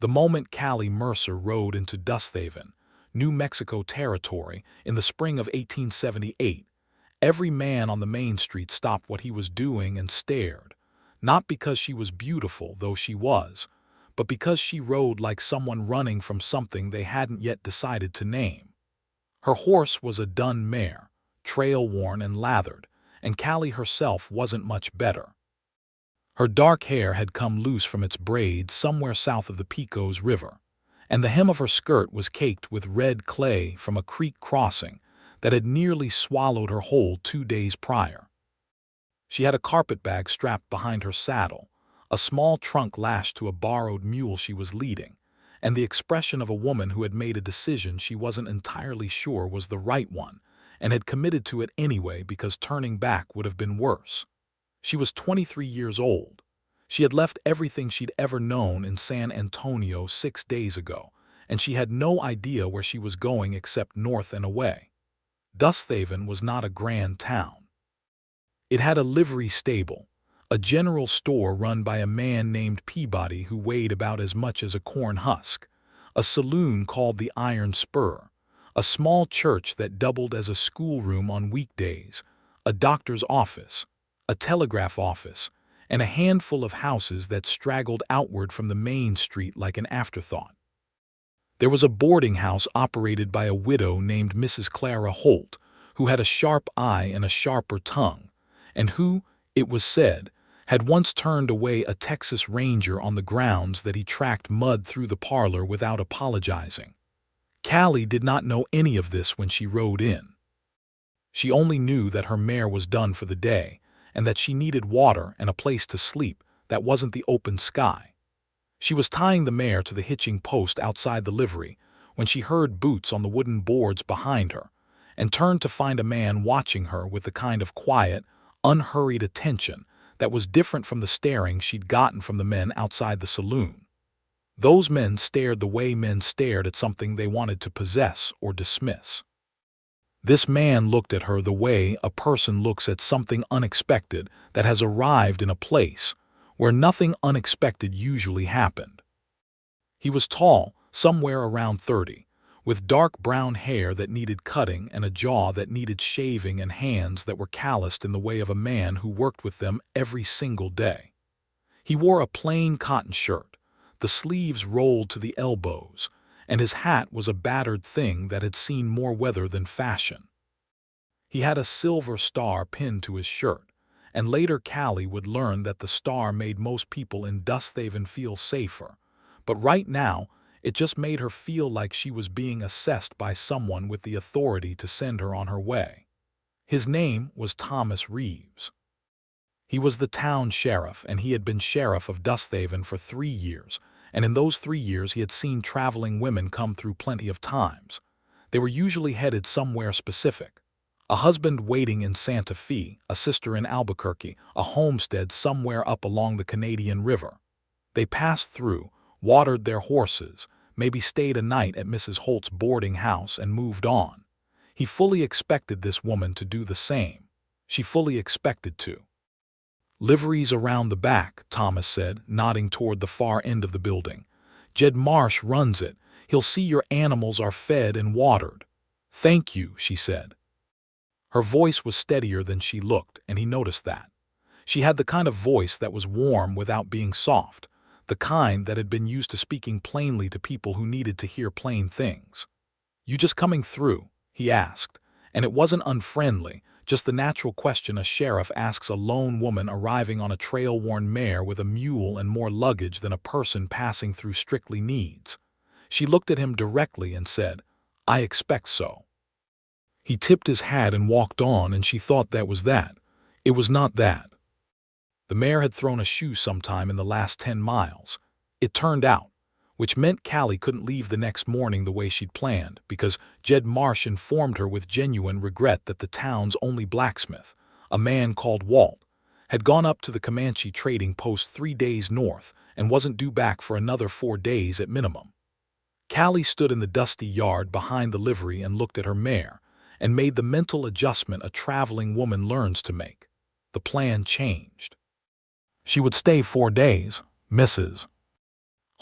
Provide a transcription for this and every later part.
The moment Callie Mercer rode into Dusthaven, New Mexico territory, in the spring of 1878, every man on the main street stopped what he was doing and stared, not because she was beautiful, though she was, but because she rode like someone running from something they hadn't yet decided to name. Her horse was a dun mare, trail-worn and lathered, and Callie herself wasn't much better. Her dark hair had come loose from its braids somewhere south of the Pecos River, and the hem of her skirt was caked with red clay from a creek crossing that had nearly swallowed her whole 2 days prior. She had a carpetbag strapped behind her saddle, a small trunk lashed to a borrowed mule she was leading, and the expression of a woman who had made a decision she wasn't entirely sure was the right one, and had committed to it anyway because turning back would have been worse. She was 23 years old. She had left everything she'd ever known in San Antonio 6 days ago, and she had no idea where she was going except north and away. Dusthaven was not a grand town. It had a livery stable, a general store run by a man named Peabody who weighed about as much as a corn husk, a saloon called the Iron Spur, a small church that doubled as a schoolroom on weekdays, a doctor's office, a telegraph office, and a handful of houses that straggled outward from the main street like an afterthought. There was a boarding house operated by a widow named Mrs. Clara Holt, who had a sharp eye and a sharper tongue, and who, it was said, had once turned away a Texas Ranger on the grounds that he tracked mud through the parlor without apologizing. Callie did not know any of this when she rode in. She only knew that her mare was done for the day, and that she needed water and a place to sleep that wasn't the open sky. She was tying the mare to the hitching post outside the livery when she heard boots on the wooden boards behind her, and turned to find a man watching her with the kind of quiet, unhurried attention that was different from the staring she'd gotten from the men outside the saloon. Those men stared the way men stared at something they wanted to possess or dismiss. This man looked at her the way a person looks at something unexpected that has arrived in a place where nothing unexpected usually happened. He was tall, somewhere around 30, with dark brown hair that needed cutting and a jaw that needed shaving and hands that were calloused in the way of a man who worked with them every single day. He wore a plain cotton shirt, the sleeves rolled to the elbows, and his hat was a battered thing that had seen more weather than fashion. He had a silver star pinned to his shirt, and later Callie would learn that the star made most people in Dusthaven feel safer, but right now it just made her feel like she was being assessed by someone with the authority to send her on her way. His name was Thomas Reeves. He was the town sheriff, and he had been sheriff of Dusthaven for 3 years, and in those 3 years he had seen traveling women come through plenty of times. They were usually headed somewhere specific. A husband waiting in Santa Fe, a sister in Albuquerque, a homestead somewhere up along the Canadian River. They passed through, watered their horses, maybe stayed a night at Mrs. Holt's boarding house and moved on. He fully expected this woman to do the same. She fully expected to. "Liveries around the back," Thomas said, nodding toward the far end of the building. "Jed Marsh runs it. He'll see your animals are fed and watered." "Thank you," she said. Her voice was steadier than she looked, and he noticed that. She had the kind of voice that was warm without being soft, the kind that had been used to speaking plainly to people who needed to hear plain things. "You just coming through?" he asked, and it wasn't unfriendly, just the natural question a sheriff asks a lone woman arriving on a trail-worn mare with a mule and more luggage than a person passing through strictly needs. She looked at him directly and said, "I expect so." He tipped his hat and walked on, and she thought that was that. It was not that. The mare had thrown a shoe sometime in the last 10 miles. It turned out, which meant Callie couldn't leave the next morning the way she'd planned, because Jed Marsh informed her with genuine regret that the town's only blacksmith, a man called Walt, had gone up to the Comanche trading post 3 days north and wasn't due back for another 4 days at minimum. Callie stood in the dusty yard behind the livery and looked at her mare, and made the mental adjustment a traveling woman learns to make. The plan changed. She would stay 4 days, Mrs.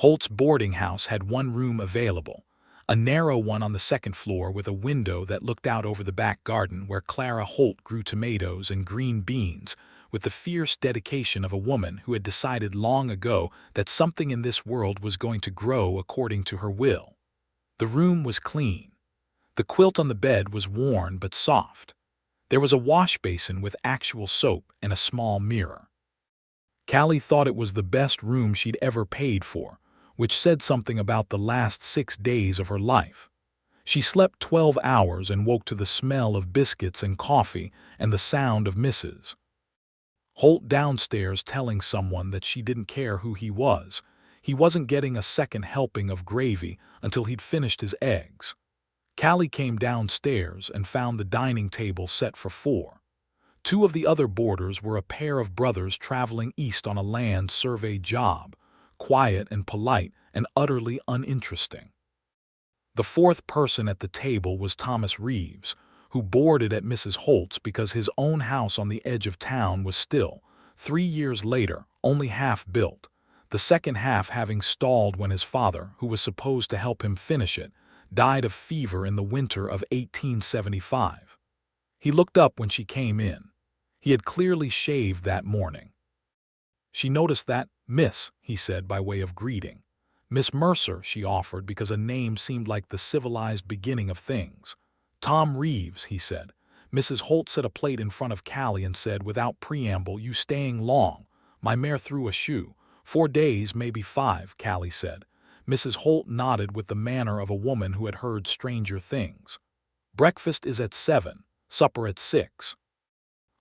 Holt's boarding house had one room available, a narrow one on the second floor with a window that looked out over the back garden where Clara Holt grew tomatoes and green beans with the fierce dedication of a woman who had decided long ago that something in this world was going to grow according to her will. The room was clean. The quilt on the bed was worn but soft. There was a wash basin with actual soap and a small mirror. Callie thought it was the best room she'd ever paid for, which said something about the last 6 days of her life. She slept 12 hours and woke to the smell of biscuits and coffee and the sound of Mrs. Holt downstairs telling someone that she didn't care who he was. He wasn't getting a second helping of gravy until he'd finished his eggs. Callie came downstairs and found the dining table set for 4. 2 of the other boarders were a pair of brothers traveling east on a land survey job, quiet and polite and utterly uninteresting. The 4th person at the table was Thomas Reeves, who boarded at Mrs. Holt's because his own house on the edge of town was still, 3 years later, only half built, the second half having stalled when his father, who was supposed to help him finish it, died of fever in the winter of 1875. He looked up when she came in. He had clearly shaved that morning. She noticed that, "Miss," he said by way of greeting. "Miss Mercer," she offered because a name seemed like the civilized beginning of things. "Tom Reeves," he said. Mrs. Holt set a plate in front of Callie and said, without preamble, "You staying long? My mare threw a shoe. 4 days, maybe 5, Callie said. Mrs. Holt nodded with the manner of a woman who had heard stranger things. "Breakfast is at 7, supper at 6.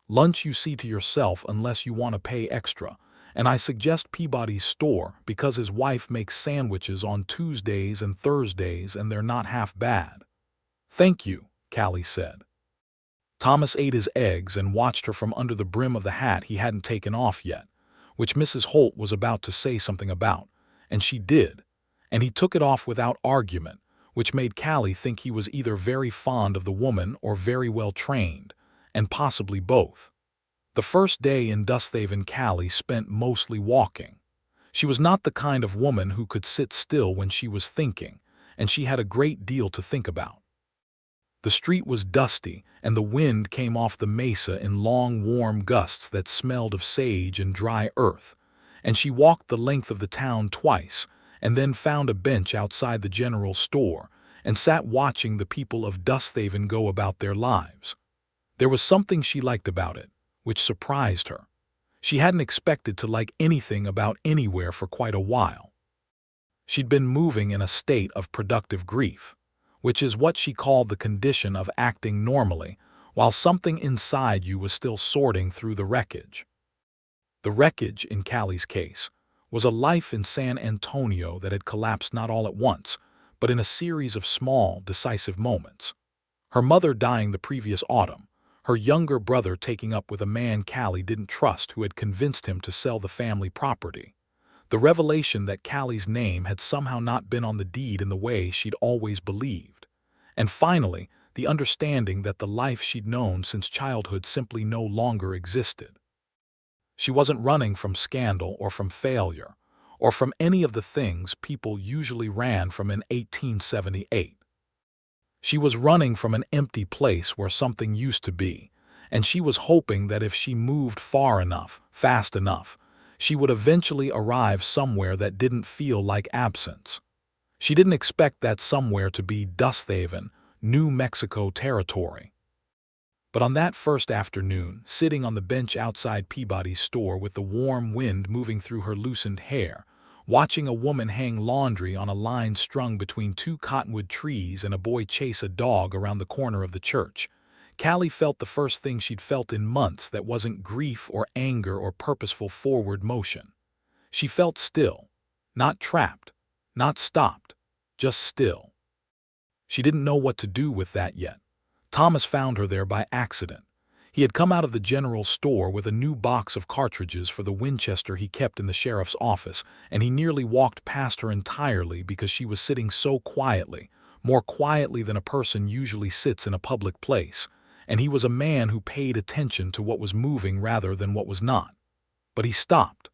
Lunch you see to yourself unless you want to pay extra, and I suggest Peabody's store because his wife makes sandwiches on Tuesdays and Thursdays and they're not half bad." "Thank you," Callie said. Thomas ate his eggs and watched her from under the brim of the hat he hadn't taken off yet, which Mrs. Holt was about to say something about, and she did, and he took it off without argument, which made Callie think he was either very fond of the woman or very well trained, and possibly both. The first day in Dusthaven Callie spent mostly walking. She was not the kind of woman who could sit still when she was thinking, and she had a great deal to think about. The street was dusty, and the wind came off the mesa in long, warm gusts that smelled of sage and dry earth, and she walked the length of the town twice, and then found a bench outside the general store, and sat watching the people of Dusthaven go about their lives. There was something she liked about it, which surprised her. She hadn't expected to like anything about anywhere for quite a while. She'd been moving in a state of productive grief, which is what she called the condition of acting normally, while something inside you was still sorting through the wreckage. The wreckage, in Callie's case, was a life in San Antonio that had collapsed not all at once, but in a series of small, decisive moments. Her mother dying the previous autumn, her younger brother taking up with a man Callie didn't trust who had convinced him to sell the family property, the revelation that Callie's name had somehow not been on the deed in the way she'd always believed, and finally, the understanding that the life she'd known since childhood simply no longer existed. She wasn't running from scandal or from failure, or from any of the things people usually ran from in 1878. She was running from an empty place where something used to be, and she was hoping that if she moved far enough, fast enough, she would eventually arrive somewhere that didn't feel like absence. She didn't expect that somewhere to be Dusthaven, New Mexico territory. But on that first afternoon, sitting on the bench outside Peabody's store with the warm wind moving through her loosened hair, watching a woman hang laundry on a line strung between 2 cottonwood trees and a boy chase a dog around the corner of the church, Callie felt the first thing she'd felt in months that wasn't grief or anger or purposeful forward motion. She felt still, not trapped, not stopped, just still. She didn't know what to do with that yet. Thomas found her there by accident. He had come out of the general store with a new box of cartridges for the Winchester he kept in the sheriff's office, and he nearly walked past her entirely because she was sitting so quietly, more quietly than a person usually sits in a public place, and he was a man who paid attention to what was moving rather than what was not. But he stopped.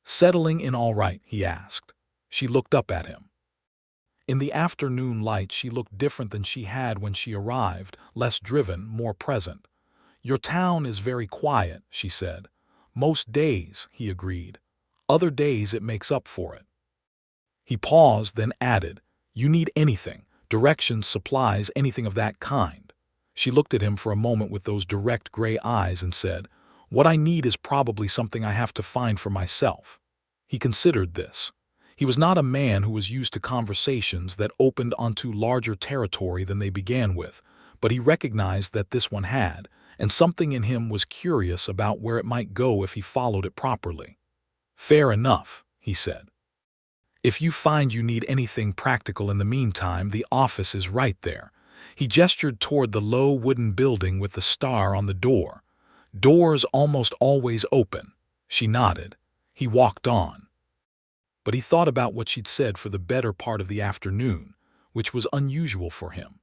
"Settling in all right?" he asked. She looked up at him. In the afternoon light she looked different than she had when she arrived, less driven, more present. "Your town is very quiet," she said. "Most days," he agreed. "Other days it makes up for it." He paused, then added, "You need anything, directions, supplies, anything of that kind." She looked at him for a moment with those direct gray eyes and said, "What I need is probably something I have to find for myself." He considered this. He was not a man who was used to conversations that opened onto larger territory than they began with, but he recognized that this one had, and something in him was curious about where it might go if he followed it properly. "Fair enough," he said. "If you find you need anything practical in the meantime, the office is right there." He gestured toward the low wooden building with the star on the door. "Doors almost always open." She nodded. He walked on. But he thought about what she'd said for the better part of the afternoon, which was unusual for him.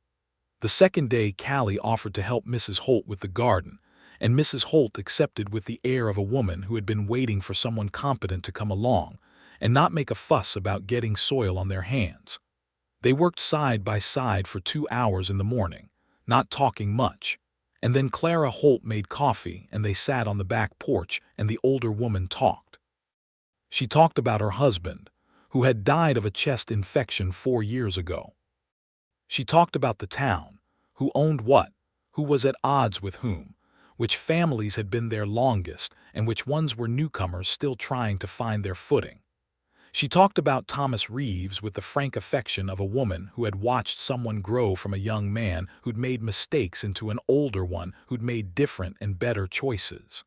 The second day Callie offered to help Mrs. Holt with the garden, and Mrs. Holt accepted with the air of a woman who had been waiting for someone competent to come along and not make a fuss about getting soil on their hands. They worked side by side for 2 hours in the morning, not talking much, and then Clara Holt made coffee and they sat on the back porch and the older woman talked. She talked about her husband, who had died of a chest infection 4 years ago. She talked about the town, who owned what, who was at odds with whom, which families had been there longest, and which ones were newcomers still trying to find their footing. She talked about Thomas Reeves with the frank affection of a woman who had watched someone grow from a young man who'd made mistakes into an older one who'd made different and better choices.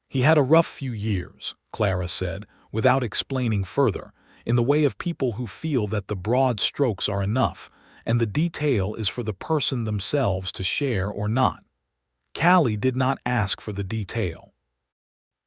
"He had a rough few years," Clara said, without explaining further, in the way of people who feel that the broad strokes are enough, and the detail is for the person themselves to share or not. Callie did not ask for the detail.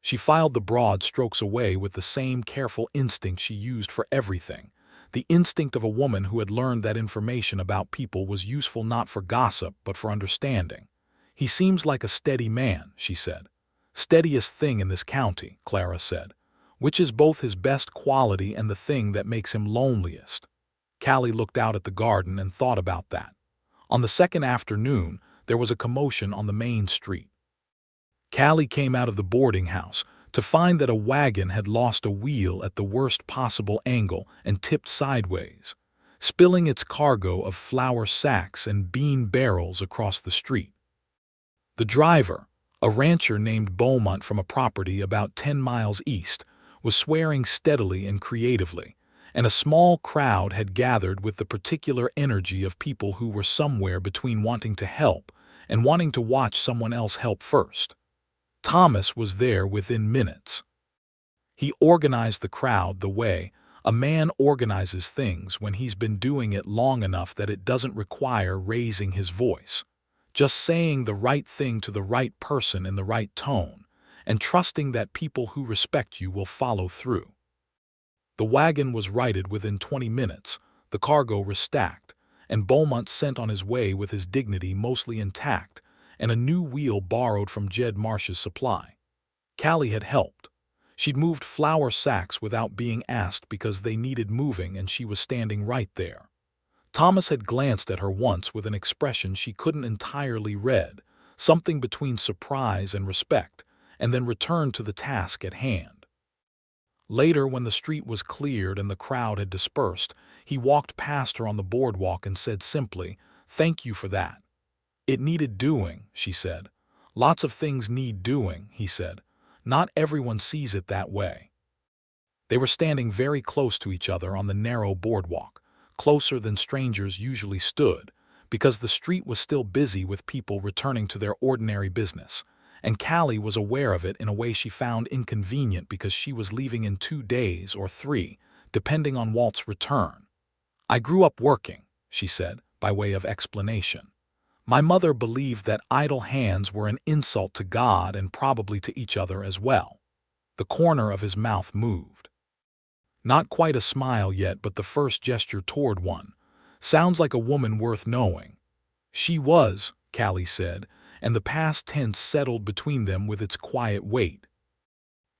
She filed the broad strokes away with the same careful instinct she used for everything, the instinct of a woman who had learned that information about people was useful not for gossip but for understanding. "He seems like a steady man," she said. "Steadiest thing in this county," Clara said, "which is both his best quality and the thing that makes him loneliest." Callie looked out at the garden and thought about that. On the second afternoon, there was a commotion on the main street. Callie came out of the boarding house to find that a wagon had lost a wheel at the worst possible angle and tipped sideways, spilling its cargo of flour sacks and bean barrels across the street. The driver, a rancher named Beaumont from a property about 10 miles east, was swearing steadily and creatively, and a small crowd had gathered with the particular energy of people who were somewhere between wanting to help and wanting to watch someone else help first. Thomas was there within minutes. He organized the crowd the way a man organizes things when he's been doing it long enough that it doesn't require raising his voice, just saying the right thing to the right person in the right tone, and trusting that people who respect you will follow through. The wagon was righted within 20 minutes, the cargo restacked, and Beaumont sent on his way with his dignity mostly intact, and a new wheel borrowed from Jed Marsh's supply. Callie had helped. She'd moved flour sacks without being asked because they needed moving and she was standing right there. Thomas had glanced at her once with an expression she couldn't entirely read, something between surprise and respect, and then returned to the task at hand. Later, when the street was cleared and the crowd had dispersed, he walked past her on the boardwalk and said simply, "Thank you for that." "It needed doing," she said. "Lots of things need doing," he said. "Not everyone sees it that way." They were standing very close to each other on the narrow boardwalk, closer than strangers usually stood, because the street was still busy with people returning to their ordinary business, and Callie was aware of it in a way she found inconvenient because she was leaving in 2 days or 3, depending on Walt's return. "I grew up working," she said, by way of explanation. "My mother believed that idle hands were an insult to God and probably to each other as well." The corner of his mouth moved. Not quite a smile yet, but the first gesture toward one. "Sounds like a woman worth knowing." "She was," Callie said, and the past tense settled between them with its quiet weight.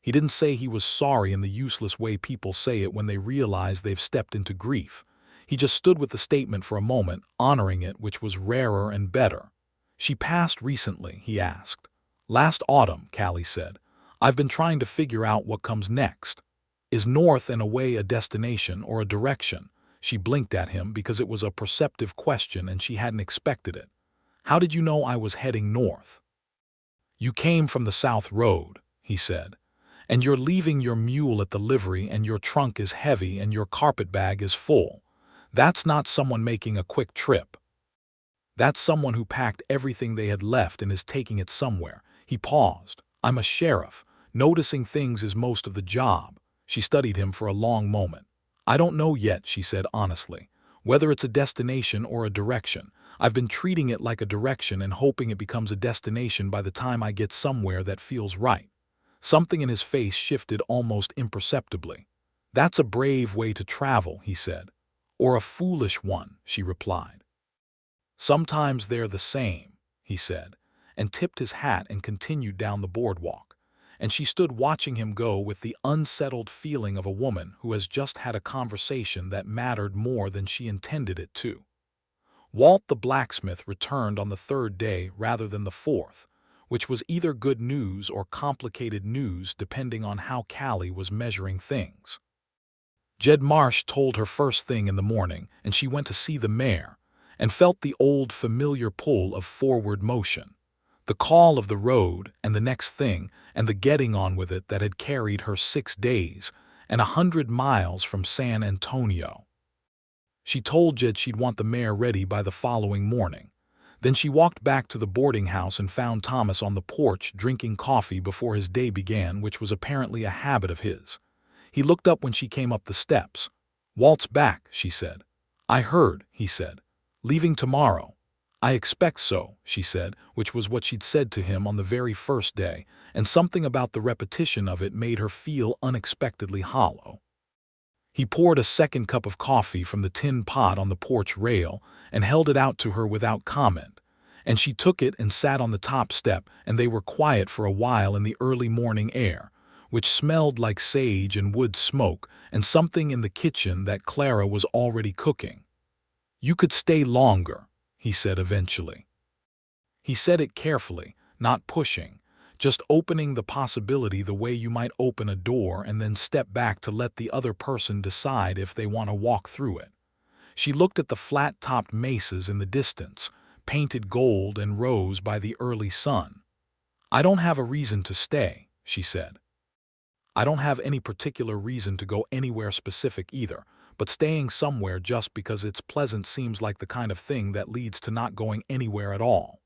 He didn't say he was sorry in the useless way people say it when they realize they've stepped into grief. He just stood with the statement for a moment, honoring it, which was rarer and better. "She passed recently?" he asked. "Last autumn," Callie said. "I've been trying to figure out what comes next. Is north and away a destination or a direction?" She blinked at him because it was a perceptive question and she hadn't expected it. "How did you know I was heading north?" "You came from the South Road," he said. "And you're leaving your mule at the livery and your trunk is heavy and your carpetbag is full. That's not someone making a quick trip. That's someone who packed everything they had left and is taking it somewhere." He paused. "I'm a sheriff. Noticing things is most of the job." She studied him for a long moment. "I don't know yet," she said honestly, "whether it's a destination or a direction. I've been treating it like a direction and hoping it becomes a destination by the time I get somewhere that feels right." Something in his face shifted almost imperceptibly. "That's a brave way to travel," he said. "Or a foolish one," she replied. "Sometimes they're the same," he said, and tipped his hat and continued down the boardwalk. And she stood watching him go with the unsettled feeling of a woman who has just had a conversation that mattered more than she intended it to. Walt the blacksmith returned on the third day rather than the fourth, which was either good news or complicated news depending on how Callie was measuring things. Jed Marsh told her first thing in the morning, and she went to see the mare, and felt the old familiar pull of forward motion, the call of the road and the next thing and the getting on with it that had carried her 6 days and 100 miles from San Antonio. She told Jed she'd want the mare ready by the following morning. Then she walked back to the boarding house and found Thomas on the porch drinking coffee before his day began, which was apparently a habit of his. He looked up when she came up the steps. "Walt's back," she said. "I heard," he said. "Leaving tomorrow." "I expect so," she said, which was what she'd said to him on the very first day, and something about the repetition of it made her feel unexpectedly hollow. He poured a second cup of coffee from the tin pot on the porch rail and held it out to her without comment, and she took it and sat on the top step, and they were quiet for a while in the early morning air, which smelled like sage and wood smoke and something in the kitchen that Clara was already cooking. "You could stay longer," he said eventually. He said it carefully, not pushing, just opening the possibility the way you might open a door and then step back to let the other person decide if they want to walk through it. She looked at the flat-topped mesas in the distance, painted gold and rose by the early sun. "I don't have a reason to stay," she said. "I don't have any particular reason to go anywhere specific either, but staying somewhere just because it's pleasant seems like the kind of thing that leads to not going anywhere at all."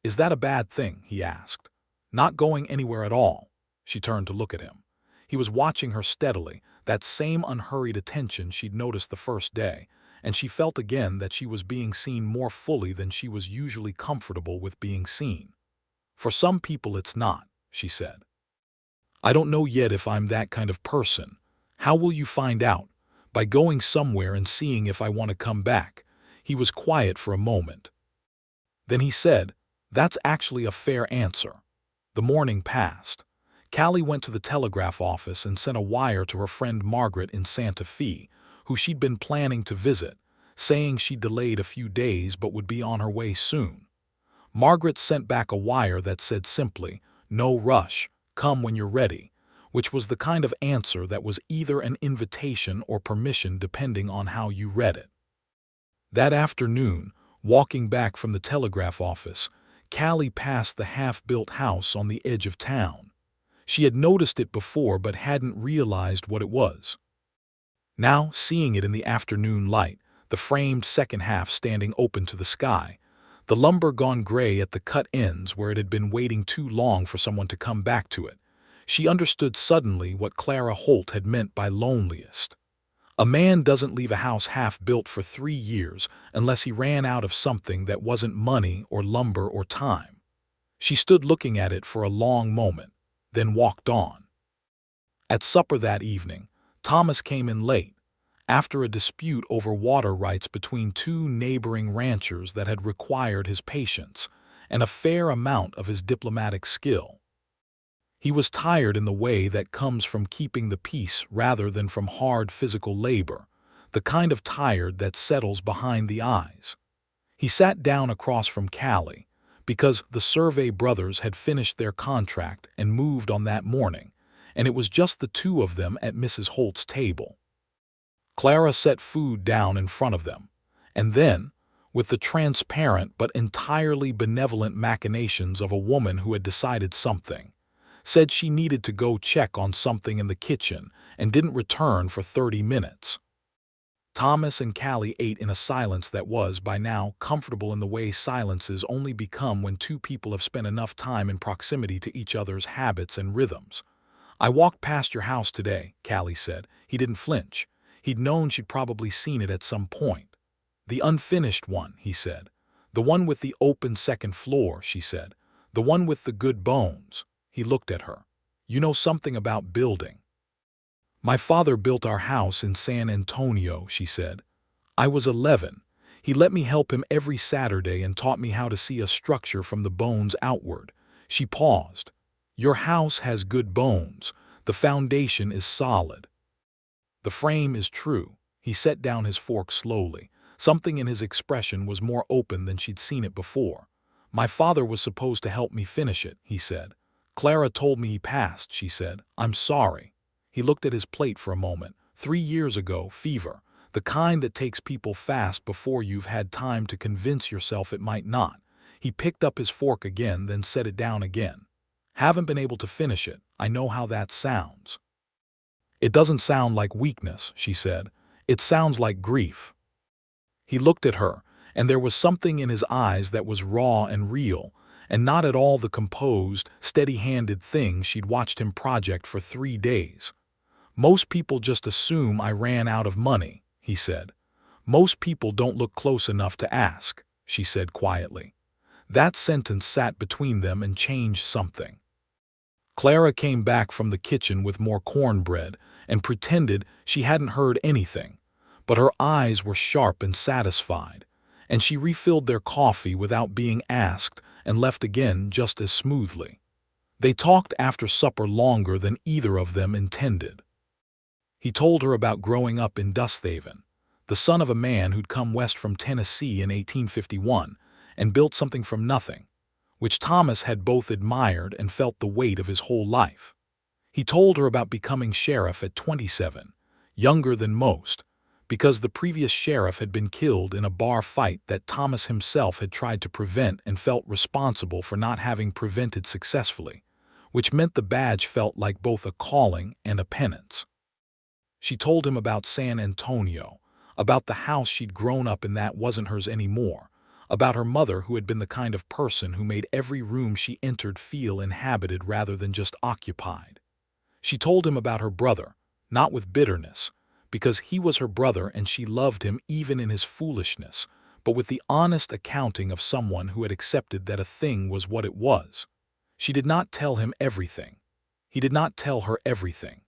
"Is that a bad thing?" he asked. "Not going anywhere at all." She turned to look at him. He was watching her steadily, that same unhurried attention she'd noticed the first day, and she felt again that she was being seen more fully than she was usually comfortable with being seen. "For some people it's not," she said. "I don't know yet if I'm that kind of person." "How will you find out?" "By going somewhere and seeing if I want to come back." He was quiet for a moment. Then he said, "That's actually a fair answer." The morning passed. Callie went to the telegraph office and sent a wire to her friend Margaret in Santa Fe, who she'd been planning to visit, saying she'd delayed a few days but would be on her way soon. Margaret sent back a wire that said simply, "No rush, come when you're ready," which was the kind of answer that was either an invitation or permission depending on how you read it. That afternoon, walking back from the telegraph office, Callie passed the half-built house on the edge of town. She had noticed it before but hadn't realized what it was. Now, seeing it in the afternoon light, the framed second half standing open to the sky, the lumber gone gray at the cut ends where it had been waiting too long for someone to come back to it, she understood suddenly what Clara Holt had meant by loneliest. A man doesn't leave a house half-built for 3 years unless he ran out of something that wasn't money or lumber or time. She stood looking at it for a long moment, then walked on. At supper that evening, Thomas came in late, after a dispute over water rights between 2 neighboring ranchers that had required his patience and a fair amount of his diplomatic skill. He was tired in the way that comes from keeping the peace rather than from hard physical labor, the kind of tired that settles behind the eyes. He sat down across from Callie, because the Survey brothers had finished their contract and moved on that morning, and it was just the two of them at Mrs. Holt's table. Clara set food down in front of them, and then, with the transparent but entirely benevolent machinations of a woman who had decided something, said she needed to go check on something in the kitchen and didn't return for 30 minutes. Thomas and Callie ate in a silence that was, by now, comfortable in the way silences only become when two people have spent enough time in proximity to each other's habits and rhythms. "I walked past your house today," Callie said. He didn't flinch. He'd known she'd probably seen it at some point. "The unfinished one," he said. "The one with the open second floor," she said. "The one with the good bones." He looked at her. "You know something about building." "My father built our house in San Antonio," she said. "I was 11. He let me help him every Saturday and taught me how to see a structure from the bones outward." She paused. "Your house has good bones. The foundation is solid. The frame is true." He set down his fork slowly. Something in his expression was more open than she'd seen it before. "My father was supposed to help me finish it," he said. "Clara told me he passed," she said. "I'm sorry." He looked at his plate for a moment. 3 years ago, fever. The kind that takes people fast before you've had time to convince yourself it might not. He picked up his fork again, then set it down again. "Haven't been able to finish it. I know how that sounds." "It doesn't sound like weakness," she said. "It sounds like grief." He looked at her, and there was something in his eyes that was raw and real, and not at all the composed, steady-handed thing she'd watched him project for 3 days. "Most people just assume I ran out of money," he said. "Most people don't look close enough to ask," she said quietly. That sentence sat between them and changed something. Clara came back from the kitchen with more cornbread and pretended she hadn't heard anything, but her eyes were sharp and satisfied, and she refilled their coffee without being asked and left again just as smoothly. They talked after supper longer than either of them intended. He told her about growing up in Dusthaven, the son of a man who'd come west from Tennessee in 1851 and built something from nothing, which Thomas had both admired and felt the weight of his whole life. He told her about becoming sheriff at 27, younger than most, because the previous sheriff had been killed in a bar fight that Thomas himself had tried to prevent and felt responsible for not having prevented successfully, which meant the badge felt like both a calling and a penance. She told him about San Antonio, about the house she'd grown up in that wasn't hers anymore, about her mother who had been the kind of person who made every room she entered feel inhabited rather than just occupied. She told him about her brother, not with bitterness, because he was her brother and she loved him even in his foolishness, but with the honest accounting of someone who had accepted that a thing was what it was. She did not tell him everything. He did not tell her everything.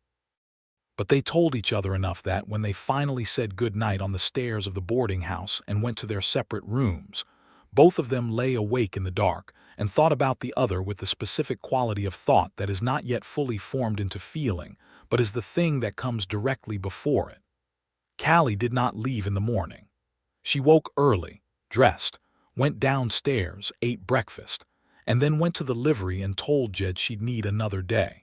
But they told each other enough that when they finally said good night on the stairs of the boarding house and went to their separate rooms, both of them lay awake in the dark and thought about the other with the specific quality of thought that is not yet fully formed into feeling, but is the thing that comes directly before it. Callie did not leave in the morning. She woke early, dressed, went downstairs, ate breakfast, and then went to the livery and told Jed she'd need another day.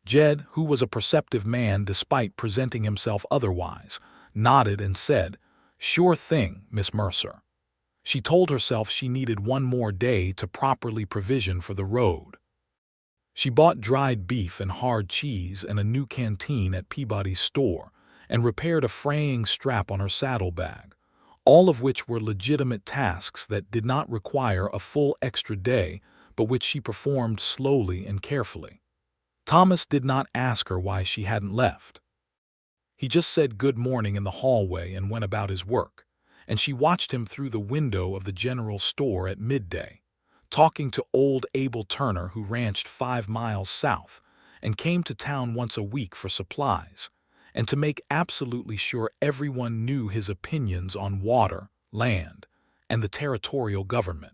Jed, who was a perceptive man despite presenting himself otherwise, nodded and said, "Sure thing, Miss Mercer." She told herself she needed one more day to properly provision for the road. She bought dried beef and hard cheese and a new canteen at Peabody's store and repaired a fraying strap on her saddlebag, all of which were legitimate tasks that did not require a full extra day but which she performed slowly and carefully. Thomas did not ask her why she hadn't left. He just said good morning in the hallway and went about his work, and she watched him through the window of the general store at midday, talking to old Abel Turner who ranched 5 miles south and came to town once a week for supplies, and to make absolutely sure everyone knew his opinions on water, land, and the territorial government.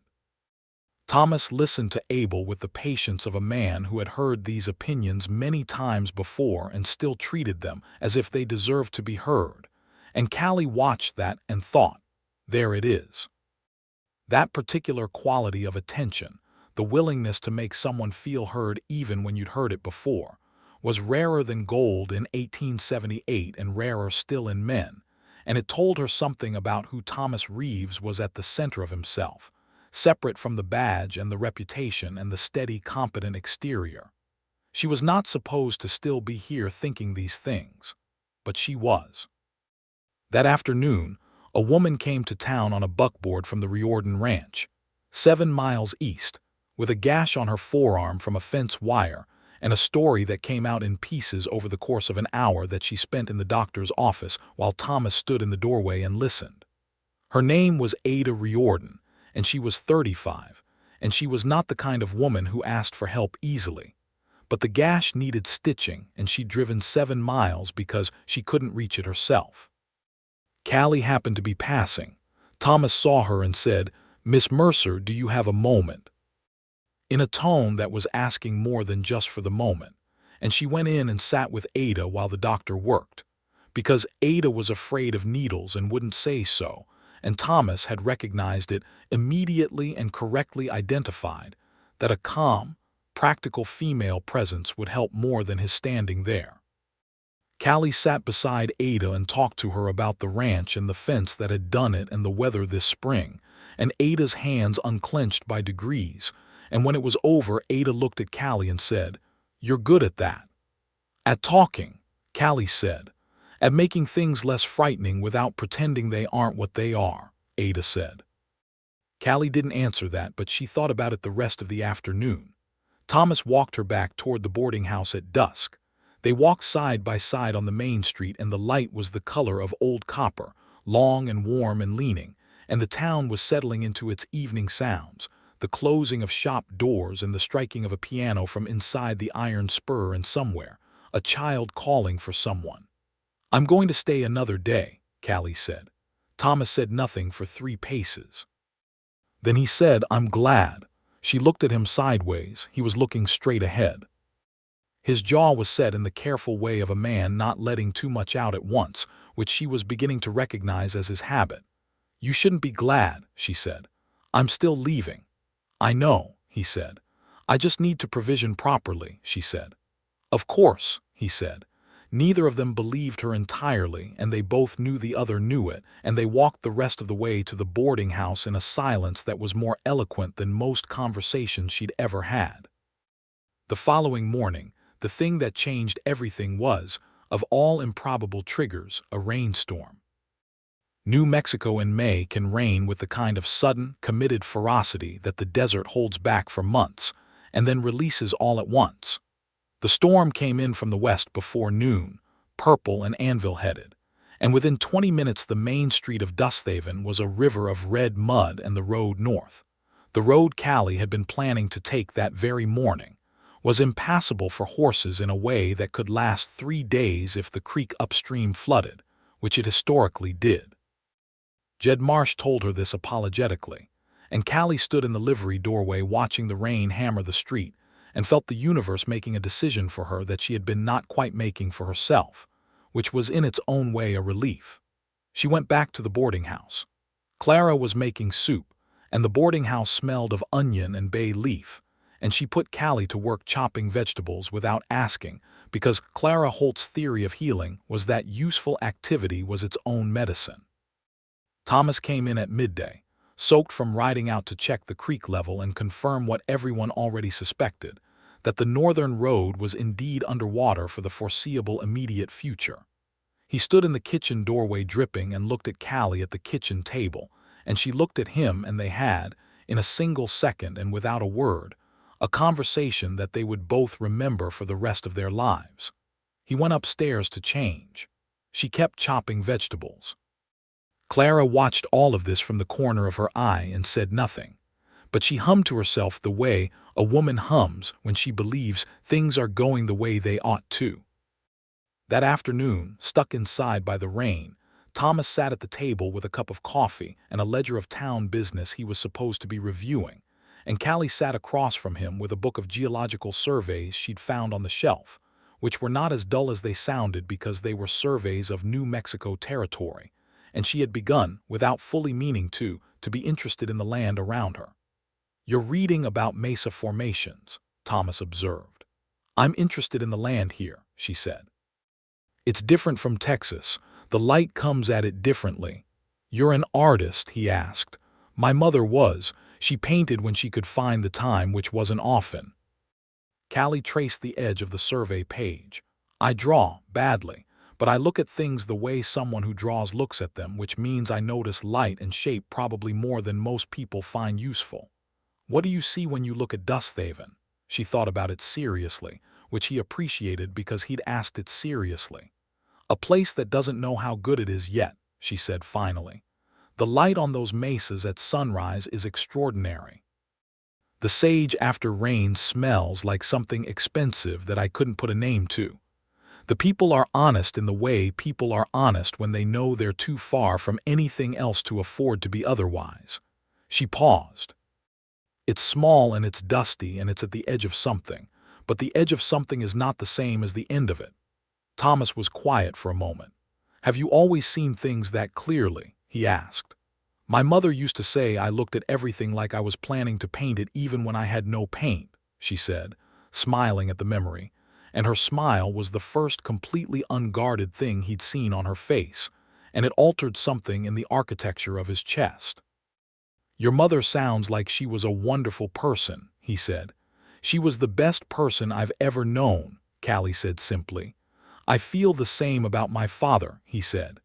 Thomas listened to Abel with the patience of a man who had heard these opinions many times before and still treated them as if they deserved to be heard. And Callie watched that and thought, there it is. That particular quality of attention, the willingness to make someone feel heard even when you'd heard it before, was rarer than gold in 1878 and rarer still in men, and it told her something about who Thomas Reeves was at the center of himself, separate from the badge and the reputation and the steady, competent exterior. She was not supposed to still be here thinking these things, but she was. That afternoon, a woman came to town on a buckboard from the Riordan Ranch, 7 miles east, with a gash on her forearm from a fence wire and a story that came out in pieces over the course of an hour that she spent in the doctor's office while Thomas stood in the doorway and listened. Her name was Ada Riordan, and she was 35, and she was not the kind of woman who asked for help easily. But the gash needed stitching, and she'd driven 7 miles because she couldn't reach it herself. Callie happened to be passing. Thomas saw her and said, "Miss Mercer, do you have a moment?" in a tone that was asking more than just for the moment, and she went in and sat with Ada while the doctor worked, because Ada was afraid of needles and wouldn't say so, and Thomas had recognized it immediately and correctly identified that a calm, practical female presence would help more than his standing there. Callie sat beside Ada and talked to her about the ranch and the fence that had done it and the weather this spring, and Ada's hands unclenched by degrees, and when it was over, Ada looked at Callie and said, "You're good at that." "At talking," Callie said. "At making things less frightening without pretending they aren't what they are," Ada said. Callie didn't answer that, but she thought about it the rest of the afternoon. Thomas walked her back toward the boarding house at dusk. They walked side by side on the main street, and the light was the color of old copper, long and warm and leaning, and the town was settling into its evening sounds, the closing of shop doors and the striking of a piano from inside the iron spur, and somewhere, a child calling for someone. "I'm going to stay another day," Callie said. Thomas said nothing for 3 paces. Then he said, "I'm glad." She looked at him sideways. He was looking straight ahead. His jaw was set in the careful way of a man not letting too much out at once, which she was beginning to recognize as his habit. "You shouldn't be glad," she said. "I'm still leaving." "I know," he said. "I just need to provision properly," she said. "Of course," he said. Neither of them believed her entirely, and they both knew the other knew it, and they walked the rest of the way to the boarding house in a silence that was more eloquent than most conversations she'd ever had. The following morning, the thing that changed everything was, of all improbable triggers, a rainstorm. New Mexico in May can rain with the kind of sudden, committed ferocity that the desert holds back for months, and then releases all at once. The storm came in from the west before noon, purple and anvil-headed, and within 20 minutes the main street of Dusthaven was a river of red mud and the road north. The road Callie had been planning to take that very morning was impassable for horses in a way that could last 3 days if the creek upstream flooded, which it historically did. Jed Marsh told her this apologetically, and Callie stood in the livery doorway watching the rain hammer the street, and felt the universe making a decision for her that she had been not quite making for herself, which was in its own way a relief. She went back to the boarding house. Clara was making soup, and the boarding house smelled of onion and bay leaf, and she put Callie to work chopping vegetables without asking, because Clara Holt's theory of healing was that useful activity was its own medicine. Thomas came in at midday, soaked from riding out to check the creek level and confirm what everyone already suspected, that the northern road was indeed underwater for the foreseeable immediate future. He stood in the kitchen doorway dripping and looked at Callie at the kitchen table, and she looked at him, and they had, in a single second and without a word, a conversation that they would both remember for the rest of their lives. He went upstairs to change. She kept chopping vegetables. Clara watched all of this from the corner of her eye and said nothing, but she hummed to herself the way a woman hums when she believes things are going the way they ought to. That afternoon, stuck inside by the rain, Thomas sat at the table with a cup of coffee and a ledger of town business he was supposed to be reviewing, and Callie sat across from him with a book of geological surveys she'd found on the shelf, which were not as dull as they sounded because they were surveys of New Mexico territory, and she had begun, without fully meaning to be interested in the land around her. "You're reading about mesa formations," Thomas observed. "I'm interested in the land here," she said. "It's different from Texas. The light comes at it differently." "You're an artist?" he asked. "My mother was. She painted when she could find the time, which wasn't often." Callie traced the edge of the survey page. "I draw, badly, but I look at things the way someone who draws looks at them, which means I notice light and shape probably more than most people find useful." "What do you see when you look at Dusthaven?" She thought about it seriously, which he appreciated because he'd asked it seriously. "A place that doesn't know how good it is yet," she said finally. "The light on those mesas at sunrise is extraordinary. The sage after rain smells like something expensive that I couldn't put a name to. The people are honest in the way people are honest when they know they're too far from anything else to afford to be otherwise." She paused. "It's small and it's dusty and it's at the edge of something, but the edge of something is not the same as the end of it." Thomas was quiet for a moment. "Have you always seen things that clearly?" he asked. "My mother used to say I looked at everything like I was planning to paint it even when I had no paint," she said, smiling at the memory, and her smile was the first completely unguarded thing he'd seen on her face, and it altered something in the architecture of his chest. "Your mother sounds like she was a wonderful person," he said. "She was the best person I've ever known," Callie said simply. "I feel the same about my father," he said.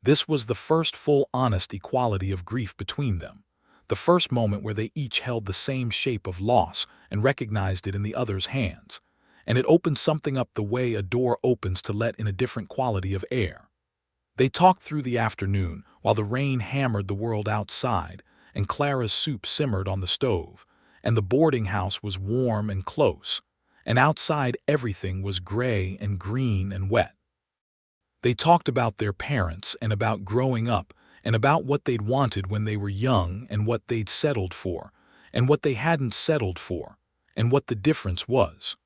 This was the first full honest equality of grief between them, the first moment where they each held the same shape of loss and recognized it in the other's hands, and it opened something up the way a door opens to let in a different quality of air. They talked through the afternoon while the rain hammered the world outside and Clara's soup simmered on the stove, and the boarding house was warm and close, and outside everything was gray and green and wet. They talked about their parents and about growing up and about what they'd wanted when they were young and what they'd settled for and what they hadn't settled for and what the difference was.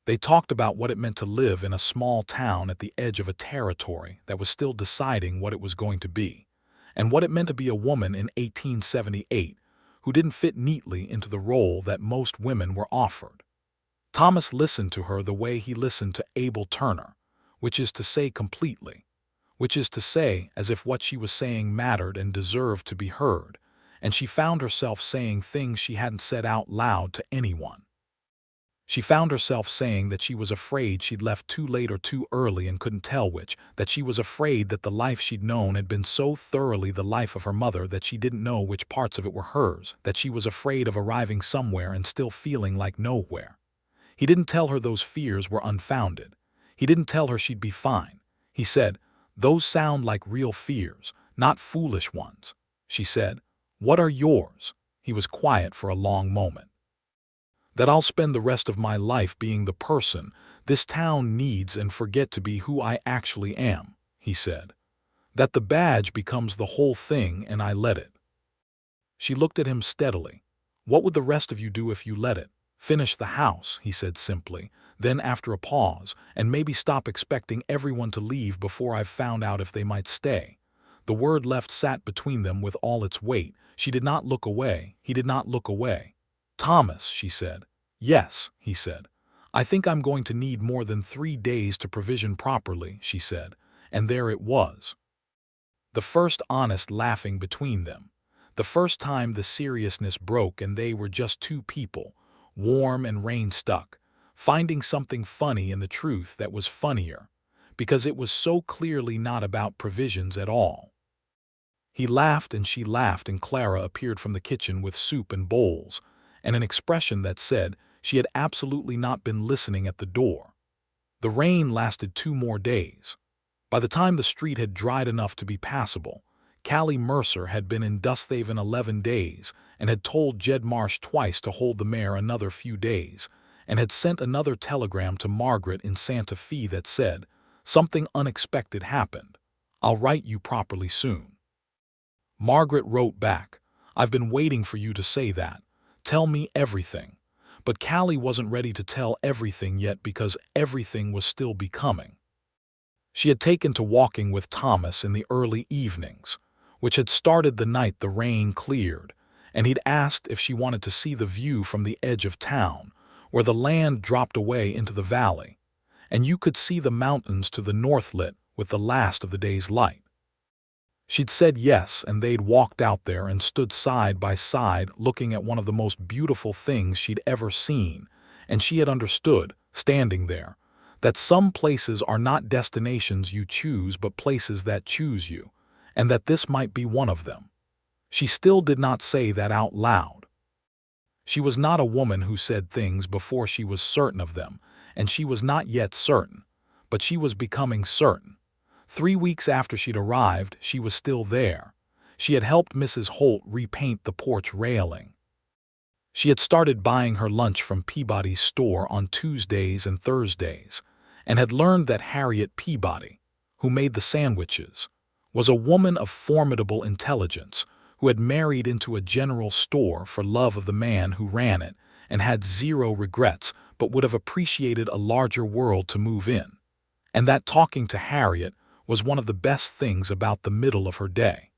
They talked about what it meant to live in a small town at the edge of a territory that was still deciding what it was going to be, and what it meant to be a woman in 1878 who didn't fit neatly into the role that most women were offered. Thomas listened to her the way he listened to Abel Turner, which is to say completely, which is to say as if what she was saying mattered and deserved to be heard, and she found herself saying things she hadn't said out loud to anyone. She found herself saying that she was afraid she'd left too late or too early and couldn't tell which, that she was afraid that the life she'd known had been so thoroughly the life of her mother that she didn't know which parts of it were hers, that she was afraid of arriving somewhere and still feeling like nowhere. He didn't tell her those fears were unfounded. He didn't tell her she'd be fine. He said, "Those sound like real fears, not foolish ones." She said, "What are yours?" He was quiet for a long moment. "That I'll spend the rest of my life being the person this town needs and forget to be who I actually am," he said. "That the badge becomes the whole thing and I let it." She looked at him steadily. "What would the rest of you do if you let it?" "Finish the house," he said simply, then after a pause, "and maybe stop expecting everyone to leave before I've found out if they might stay." The word left sat between them with all its weight. She did not look away. He did not look away. "Thomas," she said. "Yes," he said. "I think I'm going to need more than 3 days to provision properly," she said, and there it was. The first honest laughing between them. The first time the seriousness broke and they were just two people, warm and rain-stuck, finding something funny in the truth that was funnier, because it was so clearly not about provisions at all. He laughed and she laughed and Clara appeared from the kitchen with soup and bowls, and an expression that said she had absolutely not been listening at the door. The rain lasted 2 more days. By the time the street had dried enough to be passable, Callie Mercer had been in Dusthaven 11 days and had told Jed Marsh twice to hold the mare another few days, and had sent another telegram to Margaret in Santa Fe that said, "Something unexpected happened. I'll write you properly soon." Margaret wrote back, "I've been waiting for you to say that. "Tell me everything." But Callie wasn't ready to tell everything yet because everything was still becoming. She had taken to walking with Thomas in the early evenings, which had started the night the rain cleared, and he'd asked if she wanted to see the view from the edge of town, where the land dropped away into the valley, and you could see the mountains to the north lit with the last of the day's light. She'd said yes, and they'd walked out there and stood side by side looking at one of the most beautiful things she'd ever seen, and she had understood, standing there, that some places are not destinations you choose but places that choose you, and that this might be one of them. She still did not say that out loud. She was not a woman who said things before she was certain of them, and she was not yet certain, but she was becoming certain. 3 weeks after she'd arrived, she was still there. She had helped Mrs. Holt repaint the porch railing. She had started buying her lunch from Peabody's store on Tuesdays and Thursdays, and had learned that Harriet Peabody, who made the sandwiches, was a woman of formidable intelligence who had married into a general store for love of the man who ran it and had zero regrets but would have appreciated a larger world to move in, and that talking to Harriet was one of the best things about the middle of her day.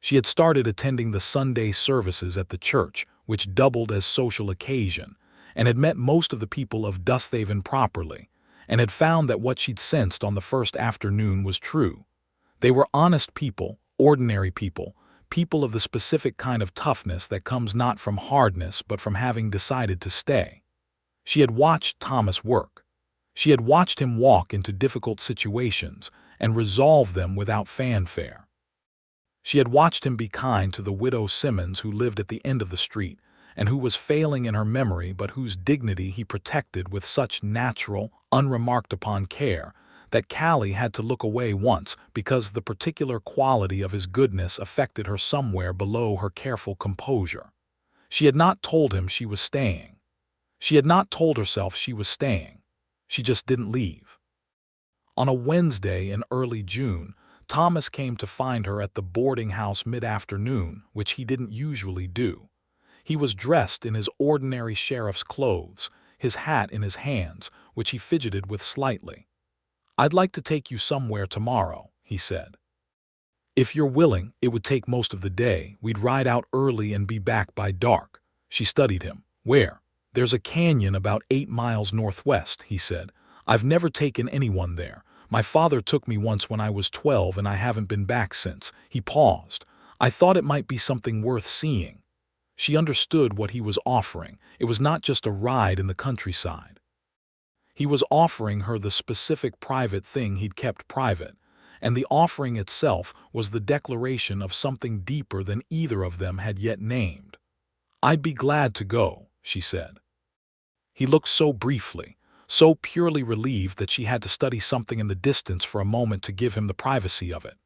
She had started attending the Sunday services at the church, which doubled as social occasion, and had met most of the people of Dusthaven properly, and had found that what she'd sensed on the first afternoon was true. They were honest people, ordinary people, people of the specific kind of toughness that comes not from hardness but from having decided to stay. She had watched Thomas work. She had watched him walk into difficult situations and resolve them without fanfare. She had watched him be kind to the widow Simmons who lived at the end of the street and who was failing in her memory but whose dignity he protected with such natural, unremarked-upon care that Callie had to look away once because the particular quality of his goodness affected her somewhere below her careful composure. She had not told him she was staying. She had not told herself she was staying. She just didn't leave. On a Wednesday in early June, Thomas came to find her at the boarding house mid-afternoon, which he didn't usually do. He was dressed in his ordinary sheriff's clothes, his hat in his hands, which he fidgeted with slightly. "I'd like to take you somewhere tomorrow," he said. "If you're willing, it would take most of the day. We'd ride out early and be back by dark." She studied him. "Where?" "There's a canyon about 8 miles northwest," he said. "I've never taken anyone there. My father took me once when I was 12 and I haven't been back since." He paused. "I thought it might be something worth seeing." She understood what he was offering. It was not just a ride in the countryside. He was offering her the specific private thing he'd kept private, and the offering itself was the declaration of something deeper than either of them had yet named. "I'd be glad to go," she said. He looked so briefly, so purely relieved that she had to study something in the distance for a moment to give him the privacy of it.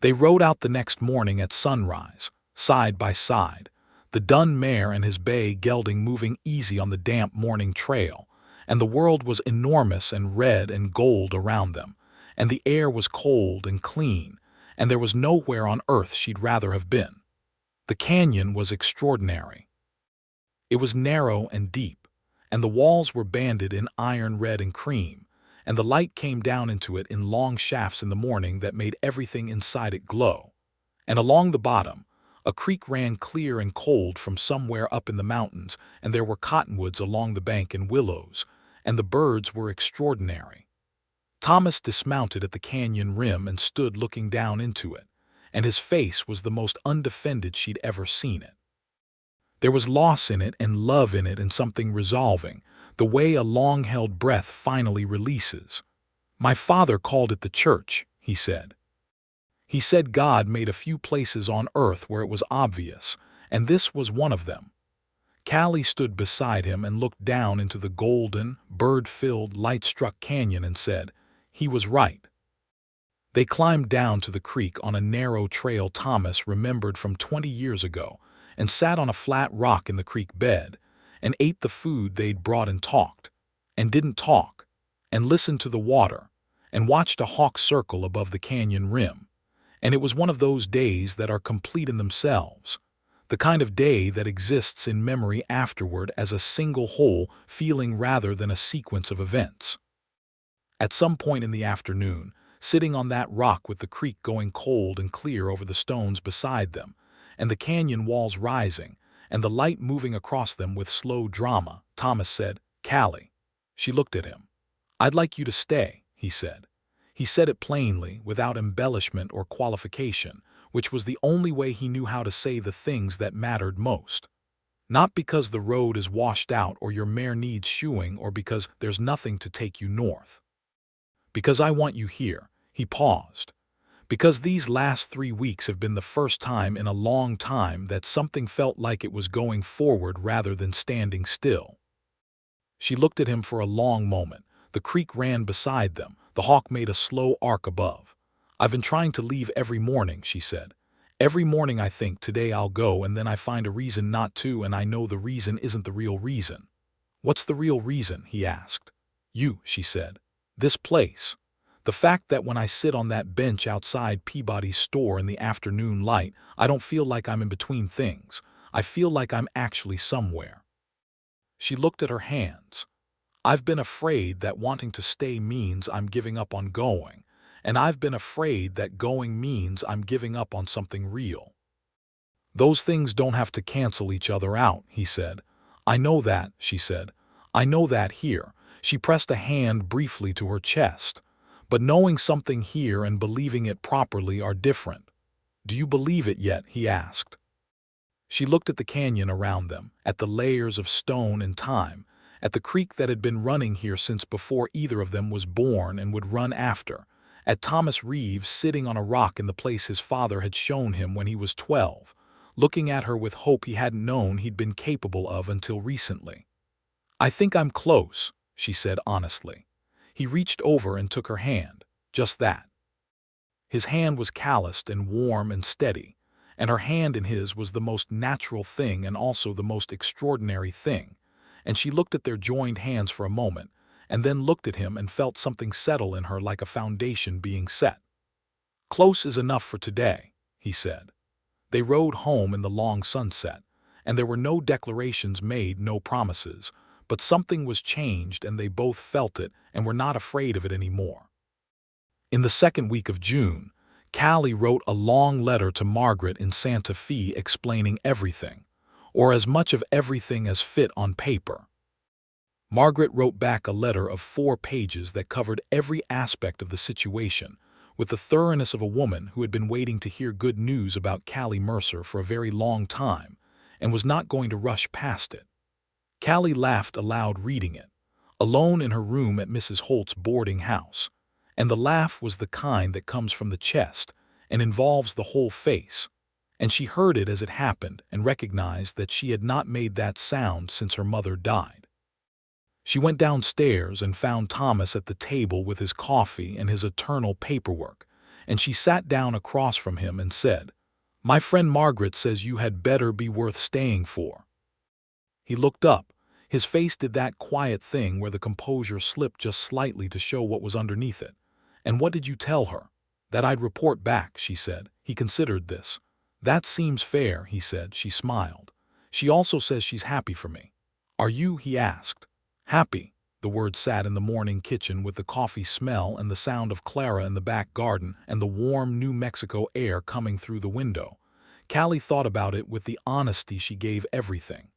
They rode out the next morning at sunrise, side by side, the dun mare and his bay gelding moving easy on the damp morning trail, and the world was enormous and red and gold around them, and the air was cold and clean, and there was nowhere on earth she'd rather have been. The canyon was extraordinary. It was narrow and deep, and the walls were banded in iron red and cream, and the light came down into it in long shafts in the morning that made everything inside it glow. And along the bottom, a creek ran clear and cold from somewhere up in the mountains, and there were cottonwoods along the bank and willows, and the birds were extraordinary. Thomas dismounted at the canyon rim and stood looking down into it, and his face was the most undefended she'd ever seen it. There was loss in it and love in it and something resolving, the way a long-held breath finally releases. "My father called it the church," he said. He said God made a few places on earth where it was obvious, and this was one of them. Callie stood beside him and looked down into the golden, bird-filled, light-struck canyon and said, "He was right." They climbed down to the creek on a narrow trail Thomas remembered from 20 years ago, and sat on a flat rock in the creek bed, and ate the food they'd brought and talked, and didn't talk, and listened to the water, and watched a hawk circle above the canyon rim. And it was one of those days that are complete in themselves. The kind of day that exists in memory afterward as a single whole feeling rather than a sequence of events. At some point in the afternoon, sitting on that rock with the creek going cold and clear over the stones beside them, and the canyon walls rising, and the light moving across them with slow drama, Thomas said, "Callie." She looked at him. "I'd like you to stay," he said. He said it plainly, without embellishment or qualification, which was the only way he knew how to say the things that mattered most. Not because the road is washed out or your mare needs shoeing or because there's nothing to take you north. Because I want you here. He paused. Because these last 3 weeks have been the first time in a long time that something felt like it was going forward rather than standing still. She looked at him for a long moment. The creek ran beside them. The hawk made a slow arc above. "I've been trying to leave every morning," she said. "Every morning I think, today I'll go, and then I find a reason not to, and I know the reason isn't the real reason." "What's the real reason?" he asked. "You," she said. "This place. The fact that when I sit on that bench outside Peabody's store in the afternoon light, I don't feel like I'm in between things. I feel like I'm actually somewhere." She looked at her hands. "I've been afraid that wanting to stay means I'm giving up on going, and I've been afraid that going means I'm giving up on something real." "Those things don't have to cancel each other out," he said. "I know that," she said. "I know that here." She pressed a hand briefly to her chest. "But knowing something here and believing it properly are different." "Do you believe it yet?" he asked. She looked at the canyon around them, at the layers of stone and time, at the creek that had been running here since before either of them was born and would run after, at Thomas Reeves sitting on a rock in the place his father had shown him when he was 12, looking at her with hope he hadn't known he'd been capable of until recently. "I think I'm close," she said honestly. He reached over and took her hand, just that. His hand was calloused and warm and steady, and her hand in his was the most natural thing and also the most extraordinary thing, and she looked at their joined hands for a moment, and then looked at him and felt something settle in her like a foundation being set. "Close is enough for today," he said. They rode home in the long sunset, and there were no declarations made, no promises, but something was changed and they both felt it and were not afraid of it anymore. In the second week of June, Callie wrote a long letter to Margaret in Santa Fe explaining everything, or as much of everything as fit on paper. Margaret wrote back a letter of 4 pages that covered every aspect of the situation, with the thoroughness of a woman who had been waiting to hear good news about Callie Mercer for a very long time and was not going to rush past it. Callie laughed aloud reading it, alone in her room at Mrs. Holt's boarding house, and the laugh was the kind that comes from the chest and involves the whole face, and she heard it as it happened and recognized that she had not made that sound since her mother died. She went downstairs and found Thomas at the table with his coffee and his eternal paperwork, and she sat down across from him and said, "My friend Margaret says you had better be worth staying for." He looked up. His face did that quiet thing where the composure slipped just slightly to show what was underneath it. "And what did you tell her?" "That I'd report back," she said. He considered this. "That seems fair," he said. She smiled. "She also says she's happy for me." "Are you?" he asked. "Happy." The word sat in the morning kitchen with the coffee smell and the sound of Clara in the back garden and the warm New Mexico air coming through the window. Callie thought about it with the honesty she gave everything.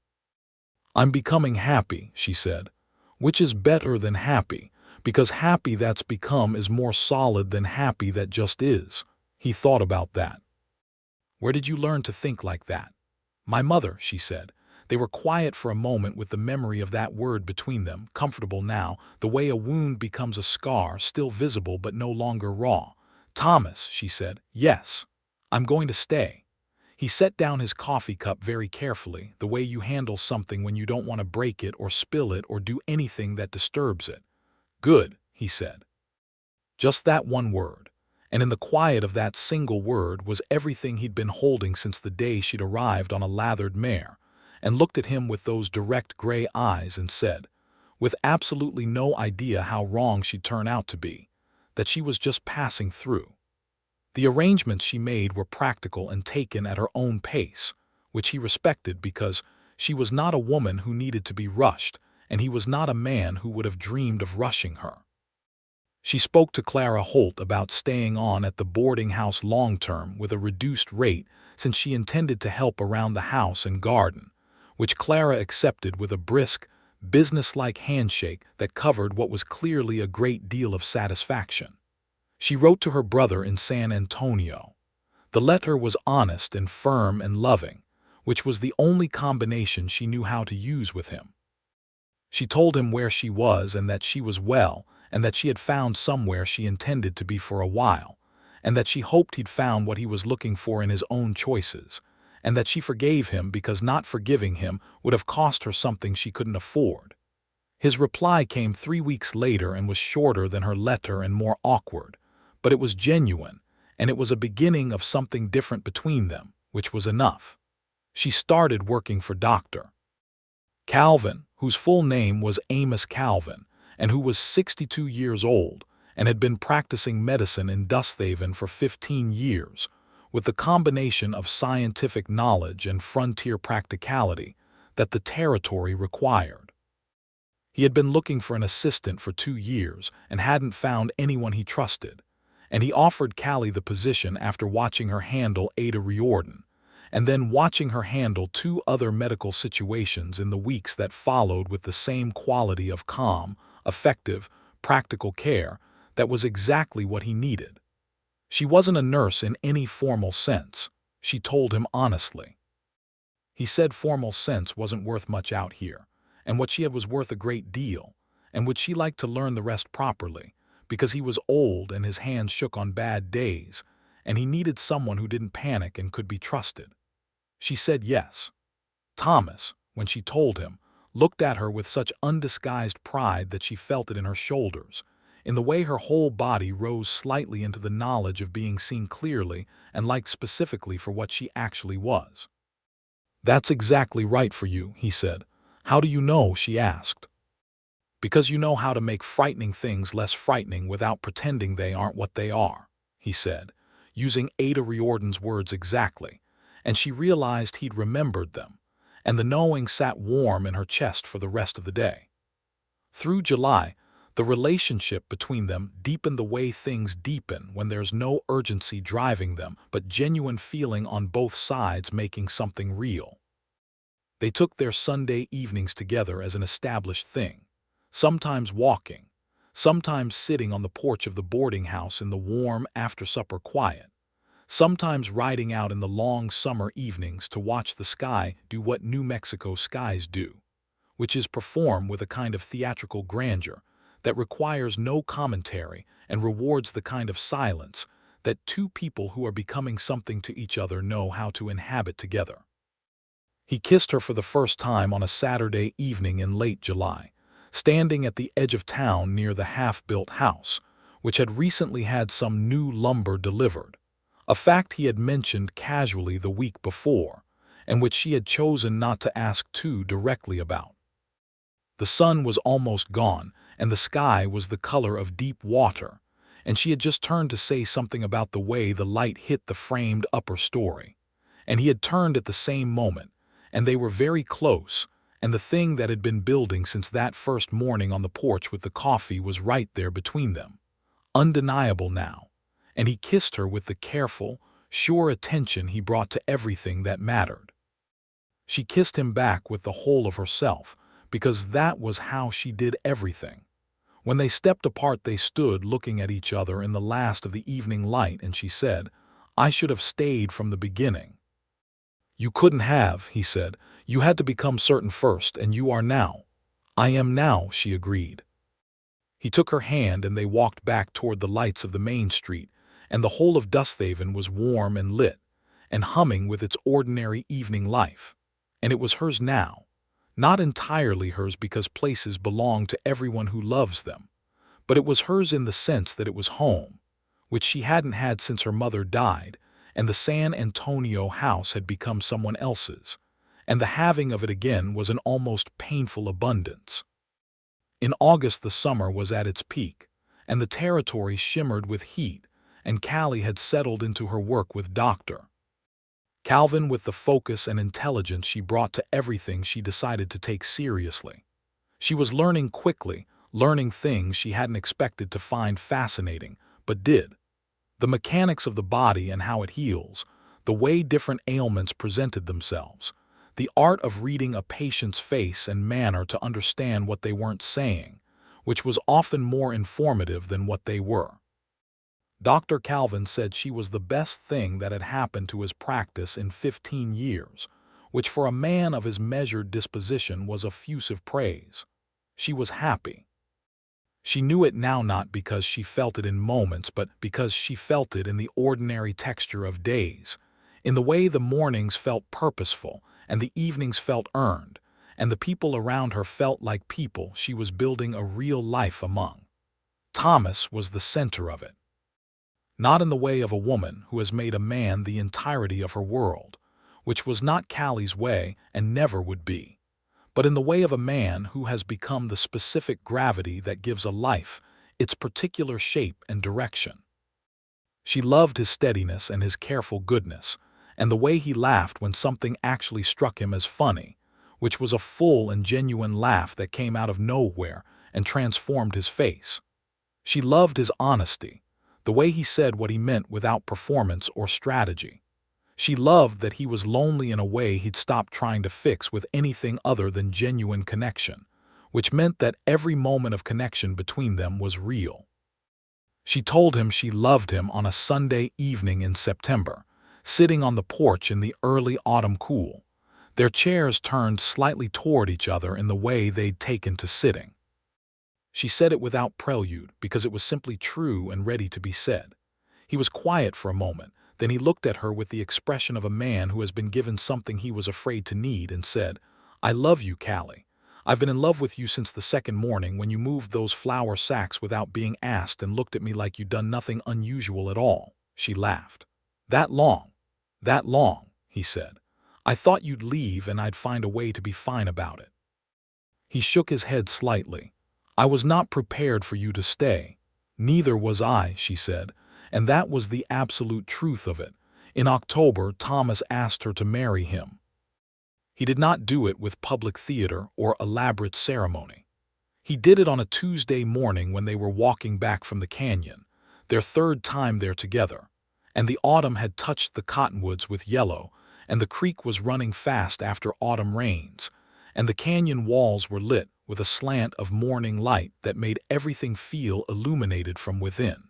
"I'm becoming happy," she said, "which is better than happy, because happy that's become is more solid than happy that just is." He thought about that. "Where did you learn to think like that?" "My mother," she said. They were quiet for a moment with the memory of that word between them, comfortable now, the way a wound becomes a scar, still visible but no longer raw. "Thomas," she said, "yes, I'm going to stay." He set down his coffee cup very carefully, the way you handle something when you don't want to break it or spill it or do anything that disturbs it. "Good," he said. Just that one word, and in the quiet of that single word was everything he'd been holding since the day she'd arrived on a lathered mare, and looked at him with those direct gray eyes and said, with absolutely no idea how wrong she'd turn out to be, that she was just passing through. The arrangements she made were practical and taken at her own pace, which he respected because she was not a woman who needed to be rushed, and he was not a man who would have dreamed of rushing her. She spoke to Clara Holt about staying on at the boarding house long-term with a reduced rate since she intended to help around the house and garden, which Clara accepted with a brisk, businesslike handshake that covered what was clearly a great deal of satisfaction. She wrote to her brother in San Antonio. The letter was honest and firm and loving, which was the only combination she knew how to use with him. She told him where she was and that she was well, and that she had found somewhere she intended to be for a while, and that she hoped he'd found what he was looking for in his own choices, and that she forgave him because not forgiving him would have cost her something she couldn't afford. His reply came 3 weeks later and was shorter than her letter and more awkward, but it was genuine, and it was a beginning of something different between them, which was enough. She started working for Dr. Calvin, whose full name was Amos Calvin, and who was 62 years old and had been practicing medicine in Dusthaven for 15 years, with the combination of scientific knowledge and frontier practicality that the territory required. He had been looking for an assistant for 2 years and hadn't found anyone he trusted, and he offered Callie the position after watching her handle Ada Riordan, and then watching her handle 2 other medical situations in the weeks that followed with the same quality of calm, effective, practical care that was exactly what he needed. She wasn't a nurse in any formal sense, she told him honestly. He said formal sense wasn't worth much out here, and what she had was worth a great deal, and would she like to learn the rest properly, because he was old and his hands shook on bad days, and he needed someone who didn't panic and could be trusted. She said yes. Thomas, when she told him, looked at her with such undisguised pride that she felt it in her shoulders, in the way her whole body rose slightly into the knowledge of being seen clearly and liked specifically for what she actually was. "That's exactly right for you," he said. "How do you know?" she asked. "Because you know how to make frightening things less frightening without pretending they aren't what they are," he said, using Ada Riordan's words exactly, and she realized he'd remembered them, and the knowing sat warm in her chest for the rest of the day. Through July, the relationship between them deepened the way things deepen when there's no urgency driving them, but genuine feeling on both sides making something real. They took their Sunday evenings together as an established thing, sometimes walking, sometimes sitting on the porch of the boarding house in the warm after-supper quiet, sometimes riding out in the long summer evenings to watch the sky do what New Mexico skies do, which is perform with a kind of theatrical grandeur that requires no commentary and rewards the kind of silence that 2 people who are becoming something to each other know how to inhabit together. He kissed her for the first time on a Saturday evening in late July, standing at the edge of town near the half-built house, which had recently had some new lumber delivered, a fact he had mentioned casually the week before, and which she had chosen not to ask too directly about. The sun was almost gone, and the sky was the color of deep water, and she had just turned to say something about the way the light hit the framed upper story, and he had turned at the same moment, and they were very close, and the thing that had been building since that first morning on the porch with the coffee was right there between them, undeniable now, and he kissed her with the careful, sure attention he brought to everything that mattered. She kissed him back with the whole of herself, because that was how she did everything. When they stepped apart, they stood looking at each other in the last of the evening light, and she said, "I should have stayed from the beginning." "You couldn't have," he said. "You had to become certain first, and you are now." "I am now," she agreed. He took her hand and they walked back toward the lights of the main street, and the whole of Dusthaven was warm and lit, and humming with its ordinary evening life. And it was hers now. Not entirely hers because places belong to everyone who loves them, but it was hers in the sense that it was home, which she hadn't had since her mother died, and the San Antonio house had become someone else's, and the having of it again was an almost painful abundance. In August the summer was at its peak, and the territory shimmered with heat, and Callie had settled into her work with Dr. Calvin with the focus and intelligence she brought to everything she decided to take seriously. She was learning quickly, learning things she hadn't expected to find fascinating, but did. The mechanics of the body and how it heals, the way different ailments presented themselves, the art of reading a patient's face and manner to understand what they weren't saying, which was often more informative than what they were. Dr. Calvin said she was the best thing that had happened to his practice in 15 years, which for a man of his measured disposition was effusive praise. She was happy. She knew it now not because she felt it in moments, but because she felt it in the ordinary texture of days, in the way the mornings felt purposeful and the evenings felt earned, and the people around her felt like people she was building a real life among. Thomas was the center of it. Not in the way of a woman who has made a man the entirety of her world, which was not Callie's way and never would be, but in the way of a man who has become the specific gravity that gives a life its particular shape and direction. She loved his steadiness and his careful goodness, and the way he laughed when something actually struck him as funny, which was a full and genuine laugh that came out of nowhere and transformed his face. She loved his honesty, the way he said what he meant without performance or strategy. She loved that he was lonely in a way he'd stopped trying to fix with anything other than genuine connection, which meant that every moment of connection between them was real. She told him she loved him on a Sunday evening in September, sitting on the porch in the early autumn cool, their chairs turned slightly toward each other in the way they'd taken to sitting. She said it without prelude because it was simply true and ready to be said. He was quiet for a moment, then he looked at her with the expression of a man who has been given something he was afraid to need and said, "I love you, Callie. I've been in love with you since the second morning when you moved those flour sacks without being asked and looked at me like you'd done nothing unusual at all." She laughed. That long, he said. "I thought you'd leave and I'd find a way to be fine about it." He shook his head slightly. "I was not prepared for you to stay." "Neither was I," she said, and that was the absolute truth of it. In October, Thomas asked her to marry him. He did not do it with public theater or elaborate ceremony. He did it on a Tuesday morning when they were walking back from the canyon, their third time there together, and the autumn had touched the cottonwoods with yellow, and the creek was running fast after autumn rains, and the canyon walls were lit with a slant of morning light that made everything feel illuminated from within.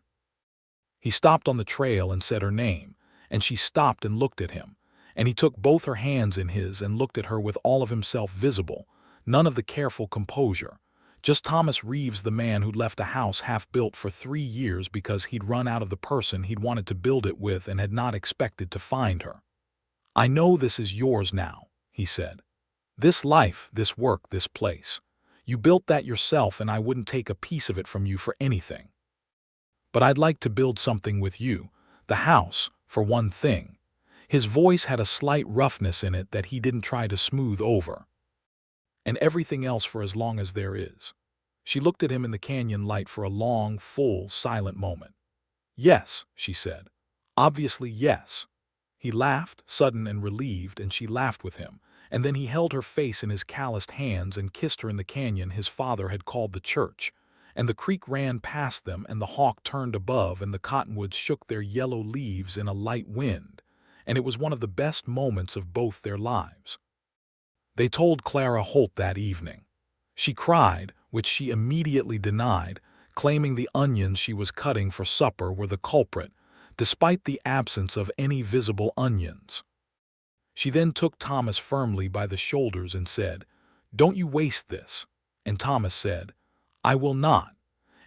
He stopped on the trail and said her name, and she stopped and looked at him, and he took both her hands in his and looked at her with all of himself visible, none of the careful composure, just Thomas Reeves, the man who'd left a house half-built for 3 years because he'd run out of the person he'd wanted to build it with and had not expected to find her. "I know this is yours now," he said. "This life, this work, this place. You built that yourself and I wouldn't take a piece of it from you for anything. But I'd like to build something with you, the house, for one thing." His voice had a slight roughness in it that he didn't try to smooth over. "And everything else for as long as there is." She looked at him in the canyon light for a long, full, silent moment. "Yes," she said. "Obviously, yes." He laughed, sudden and relieved, and she laughed with him, and then he held her face in his calloused hands and kissed her in the canyon his father had called the church, and the creek ran past them and the hawk turned above and the cottonwoods shook their yellow leaves in a light wind, and it was one of the best moments of both their lives. They told Clara Holt that evening. She cried, which she immediately denied, claiming the onions she was cutting for supper were the culprit, despite the absence of any visible onions. She then took Thomas firmly by the shoulders and said, "Don't you waste this." And Thomas said, "I will not."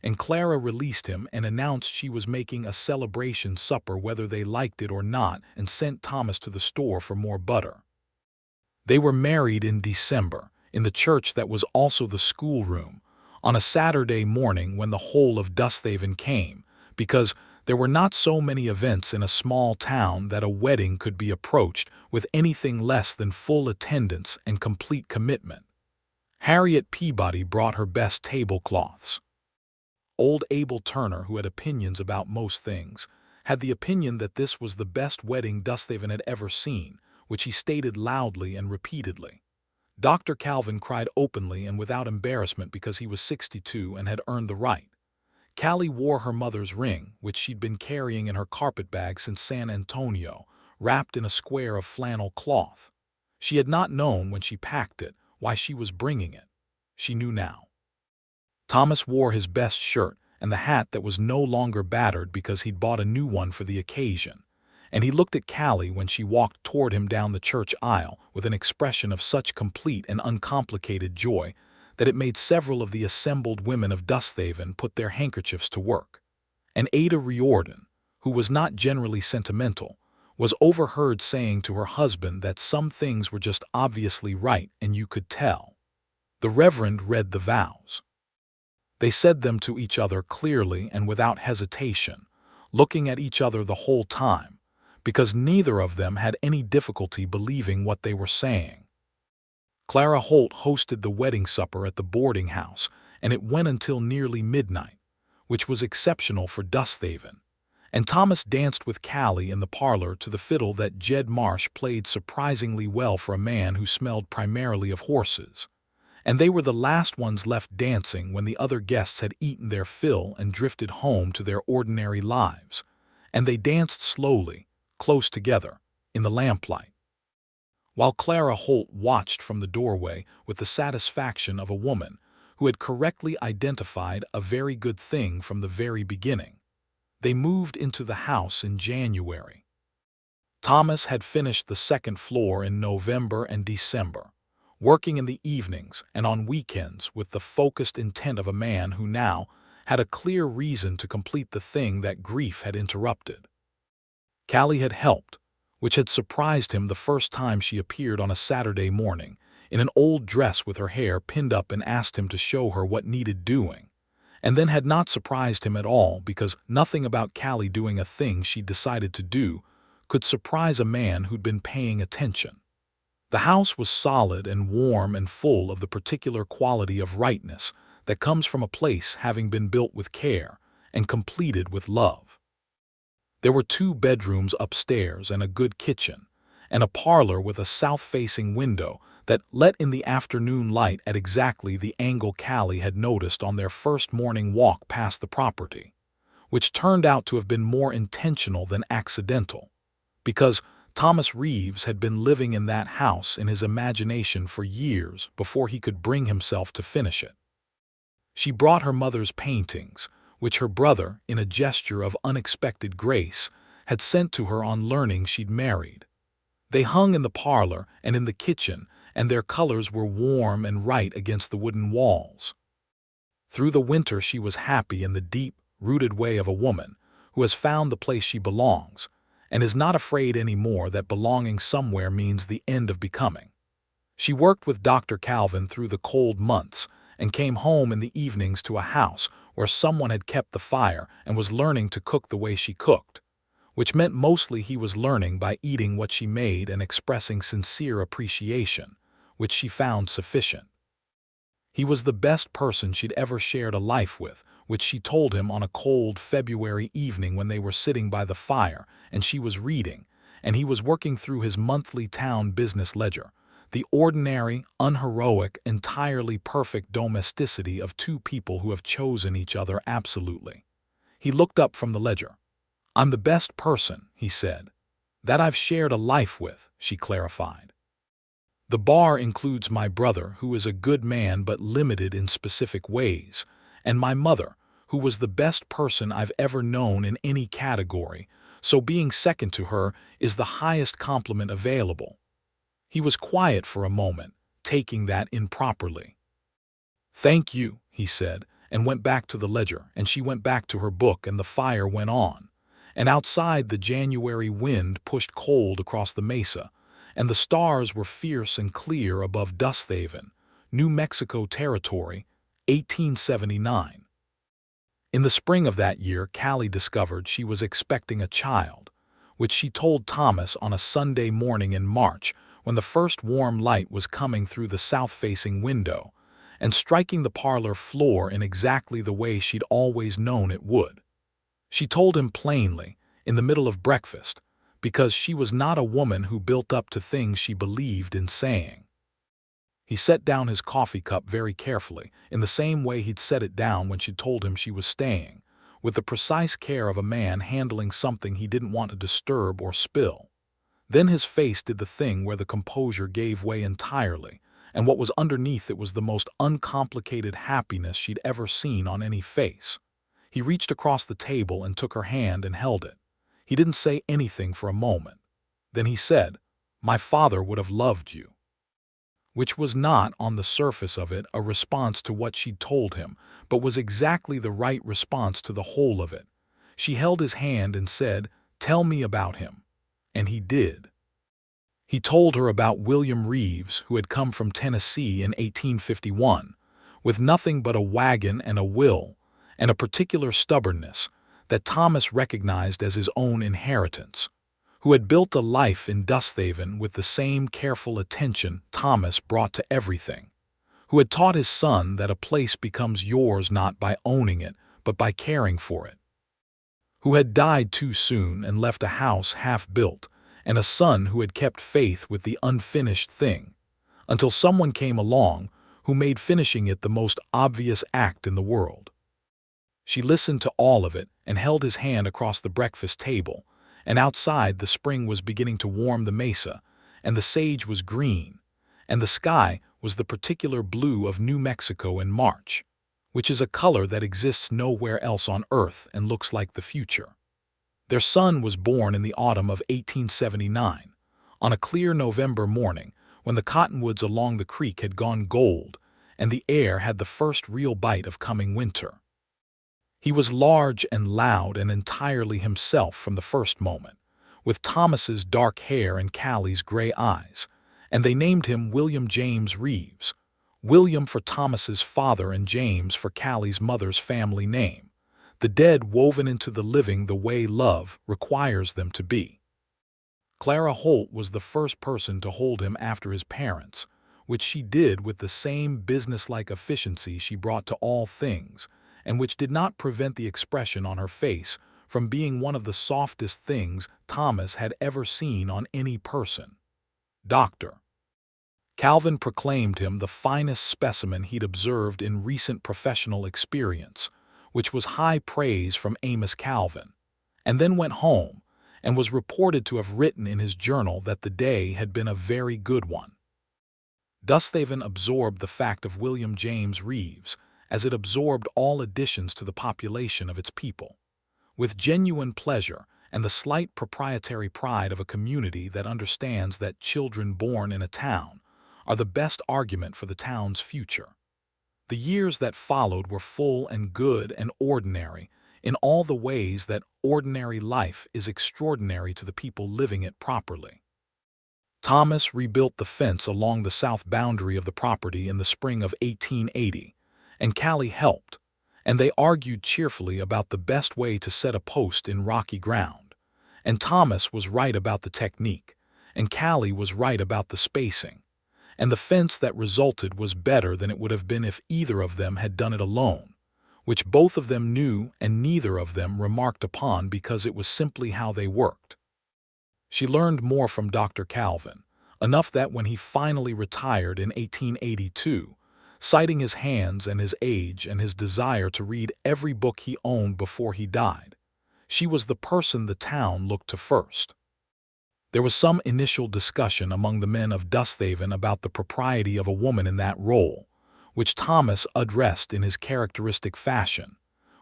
And Clara released him and announced she was making a celebration supper whether they liked it or not and sent Thomas to the store for more butter. They were married in December, in the church that was also the schoolroom, on a Saturday morning when the whole of Dusthaven came, because there were not so many events in a small town that a wedding could be approached with anything less than full attendance and complete commitment. Harriet Peabody brought her best tablecloths. Old Abel Turner, who had opinions about most things, had the opinion that this was the best wedding Dusthaven had ever seen, which he stated loudly and repeatedly. Dr. Calvin cried openly and without embarrassment because he was 62 and had earned the right. Callie wore her mother's ring, which she'd been carrying in her carpet bag since San Antonio, wrapped in a square of flannel cloth. She had not known when she packed it why she was bringing it. She knew now. Thomas wore his best shirt and the hat that was no longer battered because he'd bought a new one for the occasion, and he looked at Callie when she walked toward him down the church aisle with an expression of such complete and uncomplicated joy that it made several of the assembled women of Dusthaven put their handkerchiefs to work. And Ada Riordan, who was not generally sentimental, was overheard saying to her husband that some things were just obviously right and you could tell. The Reverend read the vows. They said them to each other clearly and without hesitation, looking at each other the whole time, because neither of them had any difficulty believing what they were saying. Clara Holt hosted the wedding supper at the boarding house, and it went until nearly midnight, which was exceptional for Dusthaven. And Thomas danced with Callie in the parlor to the fiddle that Jed Marsh played surprisingly well for a man who smelled primarily of horses. And they were the last ones left dancing when the other guests had eaten their fill and drifted home to their ordinary lives. And they danced slowly, close together, in the lamplight, while Clara Holt watched from the doorway with the satisfaction of a woman who had correctly identified a very good thing from the very beginning. They moved into the house in January. Thomas had finished the second floor in November and December, working in the evenings and on weekends with the focused intent of a man who now had a clear reason to complete the thing that grief had interrupted. Callie had helped, which had surprised him the first time she appeared on a Saturday morning, in an old dress with her hair pinned up, and asked him to show her what needed doing, and then had not surprised him at all because nothing about Callie doing a thing she decided to do could surprise a man who'd been paying attention. The house was solid and warm and full of the particular quality of rightness that comes from a place having been built with care and completed with love. There were 2 bedrooms upstairs and a good kitchen, and a parlor with a south-facing window that let in the afternoon light at exactly the angle Callie had noticed on their first morning walk past the property, which turned out to have been more intentional than accidental, because Thomas Reeves had been living in that house in his imagination for years before he could bring himself to finish it. She brought her mother's paintings, which her brother, in a gesture of unexpected grace, had sent to her on learning she'd married. They hung in the parlor and in the kitchen, and their colors were warm and right against the wooden walls. Through the winter she was happy in the deep-rooted way of a woman who has found the place she belongs, and is not afraid any more that belonging somewhere means the end of becoming. She worked with Dr. Calvin through the cold months, and came home in the evenings to a house where someone had kept the fire and was learning to cook the way she cooked, which meant mostly he was learning by eating what she made and expressing sincere appreciation, which she found sufficient. He was the best person she'd ever shared a life with, which she told him on a cold February evening when they were sitting by the fire and she was reading, and he was working through his monthly town business ledger, the ordinary, unheroic, entirely perfect domesticity of 2 people who have chosen each other absolutely. He looked up from the ledger. "I'm the best person," he said, "that I've shared a life with," she clarified. "The bar includes my brother, who is a good man but limited in specific ways, and my mother, who was the best person I've ever known in any category, so being second to her is the highest compliment available." He was quiet for a moment, taking that in properly. "Thank you," he said, and went back to the ledger, and she went back to her book, and the fire went on. And outside the January wind pushed cold across the mesa, and the stars were fierce and clear above Dusthaven, New Mexico Territory, 1879. In the spring of that year, Callie discovered she was expecting a child, which she told Thomas on a Sunday morning in March, when the first warm light was coming through the south-facing window and striking the parlor floor in exactly the way she'd always known it would. She told him plainly, in the middle of breakfast, because she was not a woman who built up to things she believed in saying. He set down his coffee cup very carefully, in the same way he'd set it down when she told him she was staying, with the precise care of a man handling something he didn't want to disturb or spill. Then his face did the thing where the composure gave way entirely, and what was underneath it was the most uncomplicated happiness she'd ever seen on any face. He reached across the table and took her hand and held it. He didn't say anything for a moment. Then he said, "My father would have loved you." Which was not, on the surface of it, a response to what she'd told him, but was exactly the right response to the whole of it. She held his hand and said, "Tell me about him." And he did. He told her about William Reeves, who had come from Tennessee in 1851, with nothing but a wagon and a will, and a particular stubbornness that Thomas recognized as his own inheritance, who had built a life in Dusthaven with the same careful attention Thomas brought to everything, who had taught his son that a place becomes yours not by owning it, but by caring for it, who had died too soon and left a house half-built, and a son who had kept faith with the unfinished thing, until someone came along who made finishing it the most obvious act in the world. She listened to all of it and held his hand across the breakfast table, and outside the spring was beginning to warm the mesa, and the sage was green, and the sky was the particular blue of New Mexico in March, which is a color that exists nowhere else on Earth and looks like the future. Their son was born in the autumn of 1879, on a clear November morning when the cottonwoods along the creek had gone gold and the air had the first real bite of coming winter. He was large and loud and entirely himself from the first moment, with Thomas's dark hair and Callie's gray eyes, and they named him William James Reeves, William for Thomas's father and James for Callie's mother's family name, the dead woven into the living the way love requires them to be. Clara Holt was the first person to hold him after his parents, which she did with the same businesslike efficiency she brought to all things, and which did not prevent the expression on her face from being one of the softest things Thomas had ever seen on any person. Dr. Calvin proclaimed him the finest specimen he'd observed in recent professional experience, which was high praise from Amos Calvin, and then went home and was reported to have written in his journal that the day had been a very good one. Dusthaven absorbed the fact of William James Reeves as it absorbed all additions to the population of its people, with genuine pleasure and the slight proprietary pride of a community that understands that children born in a town are the best argument for the town's future. The years that followed were full and good and ordinary in all the ways that ordinary life is extraordinary to the people living it properly. Thomas rebuilt the fence along the south boundary of the property in the spring of 1880, and Callie helped, and they argued cheerfully about the best way to set a post in rocky ground, and Thomas was right about the technique, and Callie was right about the spacing, and the fence that resulted was better than it would have been if either of them had done it alone, which both of them knew and neither of them remarked upon because it was simply how they worked. She learned more from Dr. Calvin, enough that when he finally retired in 1882, citing his hands and his age and his desire to read every book he owned before he died, she was the person the town looked to first. There was some initial discussion among the men of Dusthaven about the propriety of a woman in that role, which Thomas addressed in his characteristic fashion,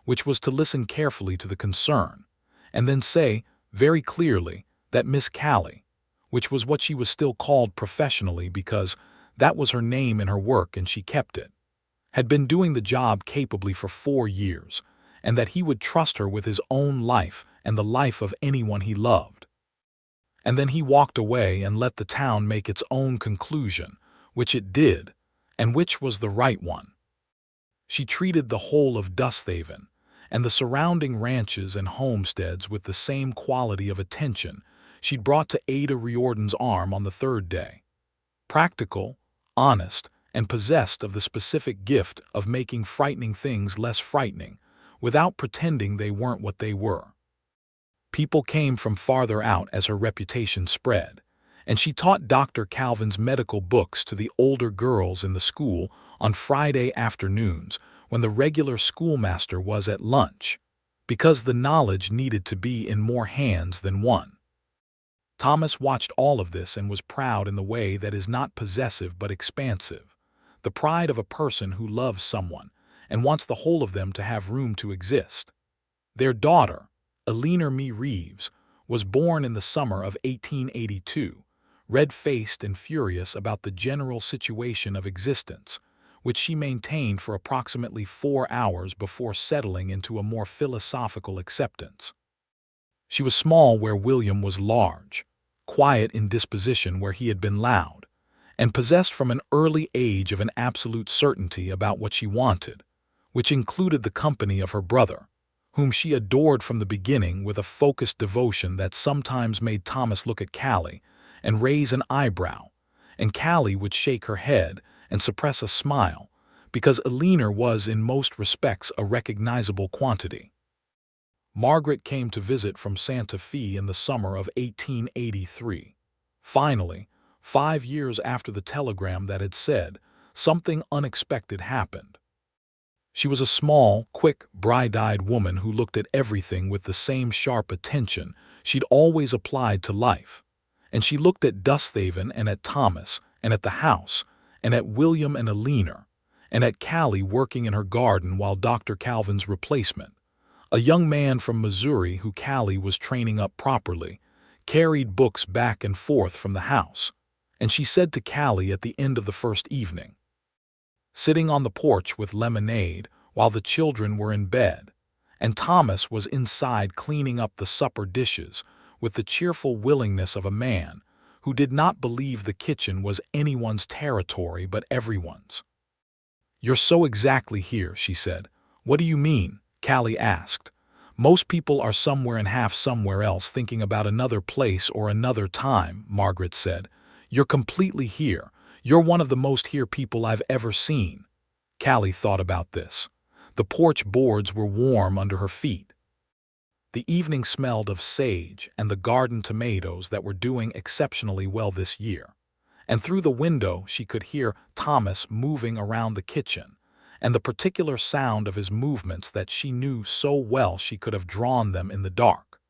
which was to listen carefully to the concern, and then say, very clearly, that Miss Callie, which was what she was still called professionally because that was her name in her work and she kept it, had been doing the job capably for 4 years, and that he would trust her with his own life and the life of anyone he loved. And then he walked away and let the town make its own conclusion, which it did, and which was the right one. She treated the whole of Dusthaven and the surrounding ranches and homesteads with the same quality of attention she'd brought to Ada Riordan's arm on the third day. Practical, honest, and possessed of the specific gift of making frightening things less frightening, without pretending they weren't what they were. People came from farther out as her reputation spread, and she taught Dr. Calvin's medical books to the older girls in the school on Friday afternoons when the regular schoolmaster was at lunch, because the knowledge needed to be in more hands than one. Thomas watched all of this and was proud in the way that is not possessive but expansive, the pride of a person who loves someone and wants the whole of them to have room to exist. Their daughter, Callie Reeves, was born in the summer of 1882, red-faced and furious about the general situation of existence, which she maintained for approximately 4 hours before settling into a more philosophical acceptance. She was small where William was large, quiet in disposition where he had been loud, and possessed from an early age of an absolute certainty about what she wanted, which included the company of her brother, whom she adored from the beginning with a focused devotion that sometimes made Thomas look at Callie and raise an eyebrow, and Callie would shake her head and suppress a smile, because Callie was in most respects a recognizable quantity. Margaret came to visit from Santa Fe in the summer of 1883. Finally, 5 years after the telegram that had said, something unexpected happened. She was a small, quick, bright-eyed woman who looked at everything with the same sharp attention she'd always applied to life. And she looked at Dusthaven and at Thomas and at the house and at William and Callie and at Callie working in her garden while Dr. Calvin's replacement, a young man from Missouri who Callie was training up properly, carried books back and forth from the house. And she said to Callie at the end of the first evening, sitting on the porch with lemonade while the children were in bed, and Thomas was inside cleaning up the supper dishes with the cheerful willingness of a man who did not believe the kitchen was anyone's territory but everyone's. "You're so exactly here," she said. "What do you mean?" Callie asked. "Most people are somewhere and half somewhere else thinking about another place or another time," Margaret said. "You're completely here. You're one of the most here people I've ever seen." Callie thought about this. The porch boards were warm under her feet. The evening smelled of sage and the garden tomatoes that were doing exceptionally well this year. And through the window she could hear Thomas moving around the kitchen, and the particular sound of his movements that she knew so well she could have drawn them in the dark.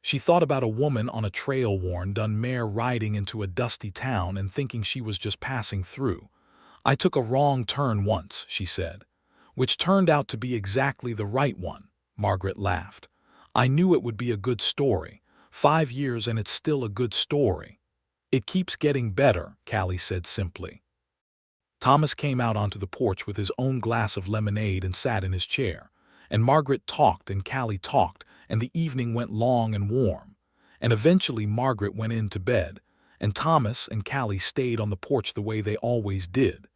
She thought about a woman on a trail-worn dun mare riding into a dusty town and thinking she was just passing through. "I took a wrong turn once," she said. "Which turned out to be exactly the right one," Margaret laughed. "I knew it would be a good story. 5 years and it's still a good story." "It keeps getting better," Callie said simply. Thomas came out onto the porch with his own glass of lemonade and sat in his chair, and Margaret talked and Callie talked, and the evening went long and warm, and eventually Margaret went in to bed, and Thomas and Callie stayed on the porch the way they always did.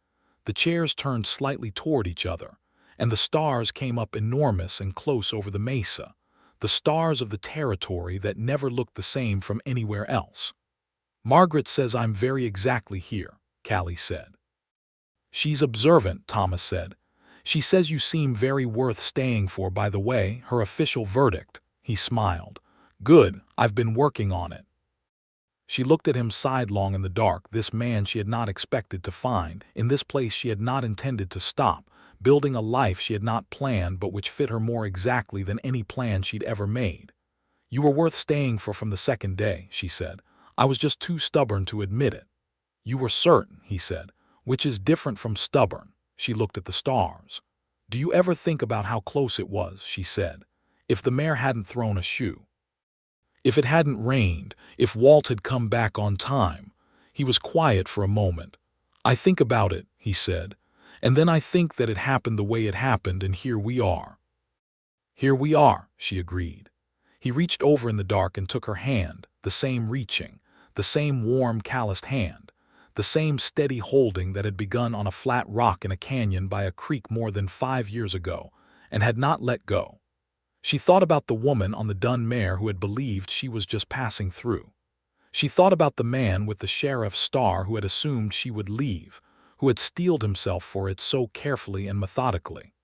The chairs turned slightly toward each other, and the stars came up enormous and close over the mesa, the stars of the territory that never looked the same from anywhere else. "Margaret says I'm very exactly here," Callie said. "She's observant," Thomas said. "She says you seem very worth staying for, by the way, her official verdict." He smiled. "Good, I've been working on it." She looked at him sidelong in the dark, this man she had not expected to find, in this place she had not intended to stop, building a life she had not planned but which fit her more exactly than any plan she'd ever made. "You were worth staying for from the second day," she said. "I was just too stubborn to admit it." "You were certain," he said, "which is different from stubborn." She looked at the stars. "Do you ever think about how close it was," she said, "if the mare hadn't thrown a shoe? If it hadn't rained, if Walt had come back on time?" He was quiet for a moment. "I think about it," he said, "and then I think that it happened the way it happened, and here we are." "Here we are," she agreed. He reached over in the dark and took her hand, the same reaching, the same warm, calloused hand, the same steady holding that had begun on a flat rock in a canyon by a creek more than 5 years ago, and had not let go. She thought about the woman on the dun mare who had believed she was just passing through. She thought about the man with the sheriff's star who had assumed she would leave, who had steeled himself for it so carefully and methodically.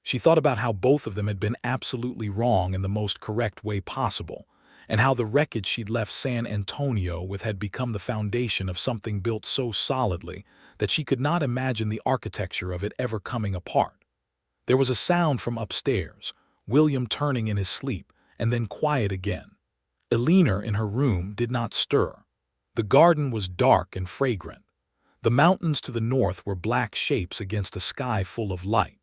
She thought about how both of them had been absolutely wrong in the most correct way possible, and how the wreckage she'd left San Antonio with had become the foundation of something built so solidly that she could not imagine the architecture of it ever coming apart. There was a sound from upstairs, William turning in his sleep, and then quiet again. Eleanor in her room did not stir. The garden was dark and fragrant. The mountains to the north were black shapes against a sky full of light.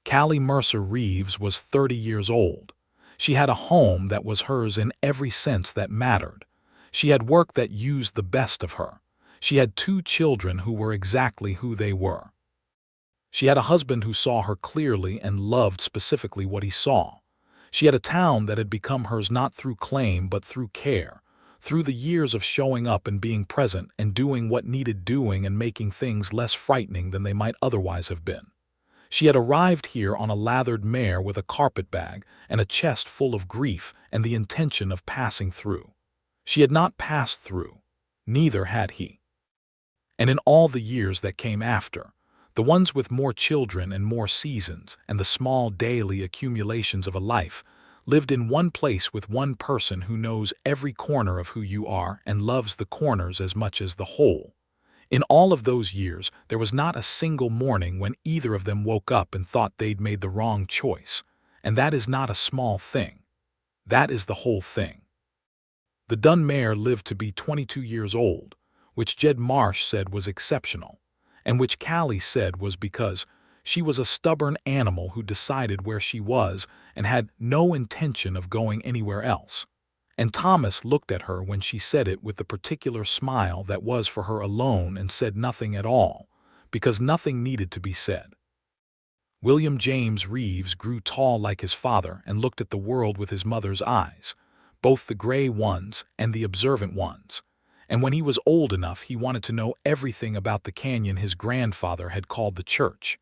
Callie Mercer Reeves was 30 years old. She had a home that was hers in every sense that mattered. She had work that used the best of her. She had 2 children who were exactly who they were. She had a husband who saw her clearly and loved specifically what he saw. She had a town that had become hers not through claim but through care, through the years of showing up and being present and doing what needed doing and making things less frightening than they might otherwise have been. She had arrived here on a lathered mare with a carpetbag and a chest full of grief and the intention of passing through. She had not passed through. Neither had he. And in all the years that came after, the ones with more children and more seasons and the small daily accumulations of a life, lived in one place with one person who knows every corner of who you are and loves the corners as much as the whole. In all of those years, there was not a single morning when either of them woke up and thought they'd made the wrong choice. And that is not a small thing. That is the whole thing. The dun mare lived to be 22 years old, which Jed Marsh said was exceptional, and which Callie said was because she was a stubborn animal who decided where she was and had no intention of going anywhere else. And Thomas looked at her when she said it with the particular smile that was for her alone and said nothing at all, because nothing needed to be said. William James Reeves grew tall like his father and looked at the world with his mother's eyes, both the gray ones and the observant ones. And when he was old enough, he wanted to know everything about the canyon his grandfather had called the church.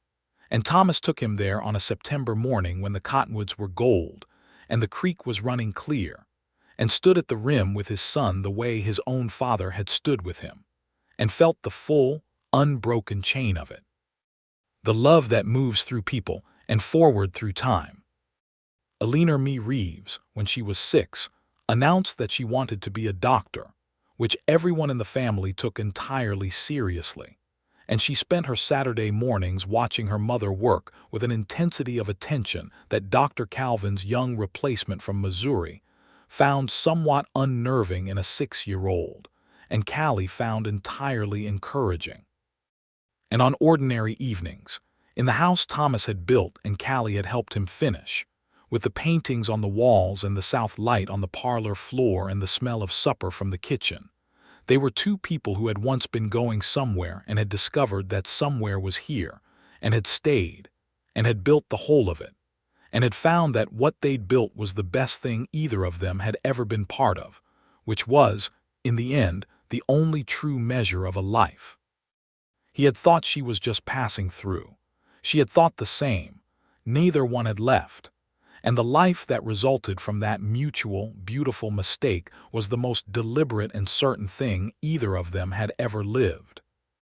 And Thomas took him there on a September morning when the cottonwoods were gold and the creek was running clear, and stood at the rim with his son the way his own father had stood with him, and felt the full, unbroken chain of it. The love that moves through people and forward through time. Eleanor Reeves, when she was 6, announced that she wanted to be a doctor, which everyone in the family took entirely seriously, and she spent her Saturday mornings watching her mother work with an intensity of attention that Dr. Calvin's young replacement from Missouri found somewhat unnerving in a 6-year-old, and Callie found entirely encouraging. And on ordinary evenings, in the house Thomas had built and Callie had helped him finish, with the paintings on the walls and the south light on the parlor floor and the smell of supper from the kitchen, they were 2 people who had once been going somewhere and had discovered that somewhere was here, and had stayed, and had built the whole of it, and had found that what they'd built was the best thing either of them had ever been part of, which was, in the end, the only true measure of a life. He had thought she was just passing through. She had thought the same. Neither one had left. And the life that resulted from that mutual, beautiful mistake was the most deliberate and certain thing either of them had ever lived.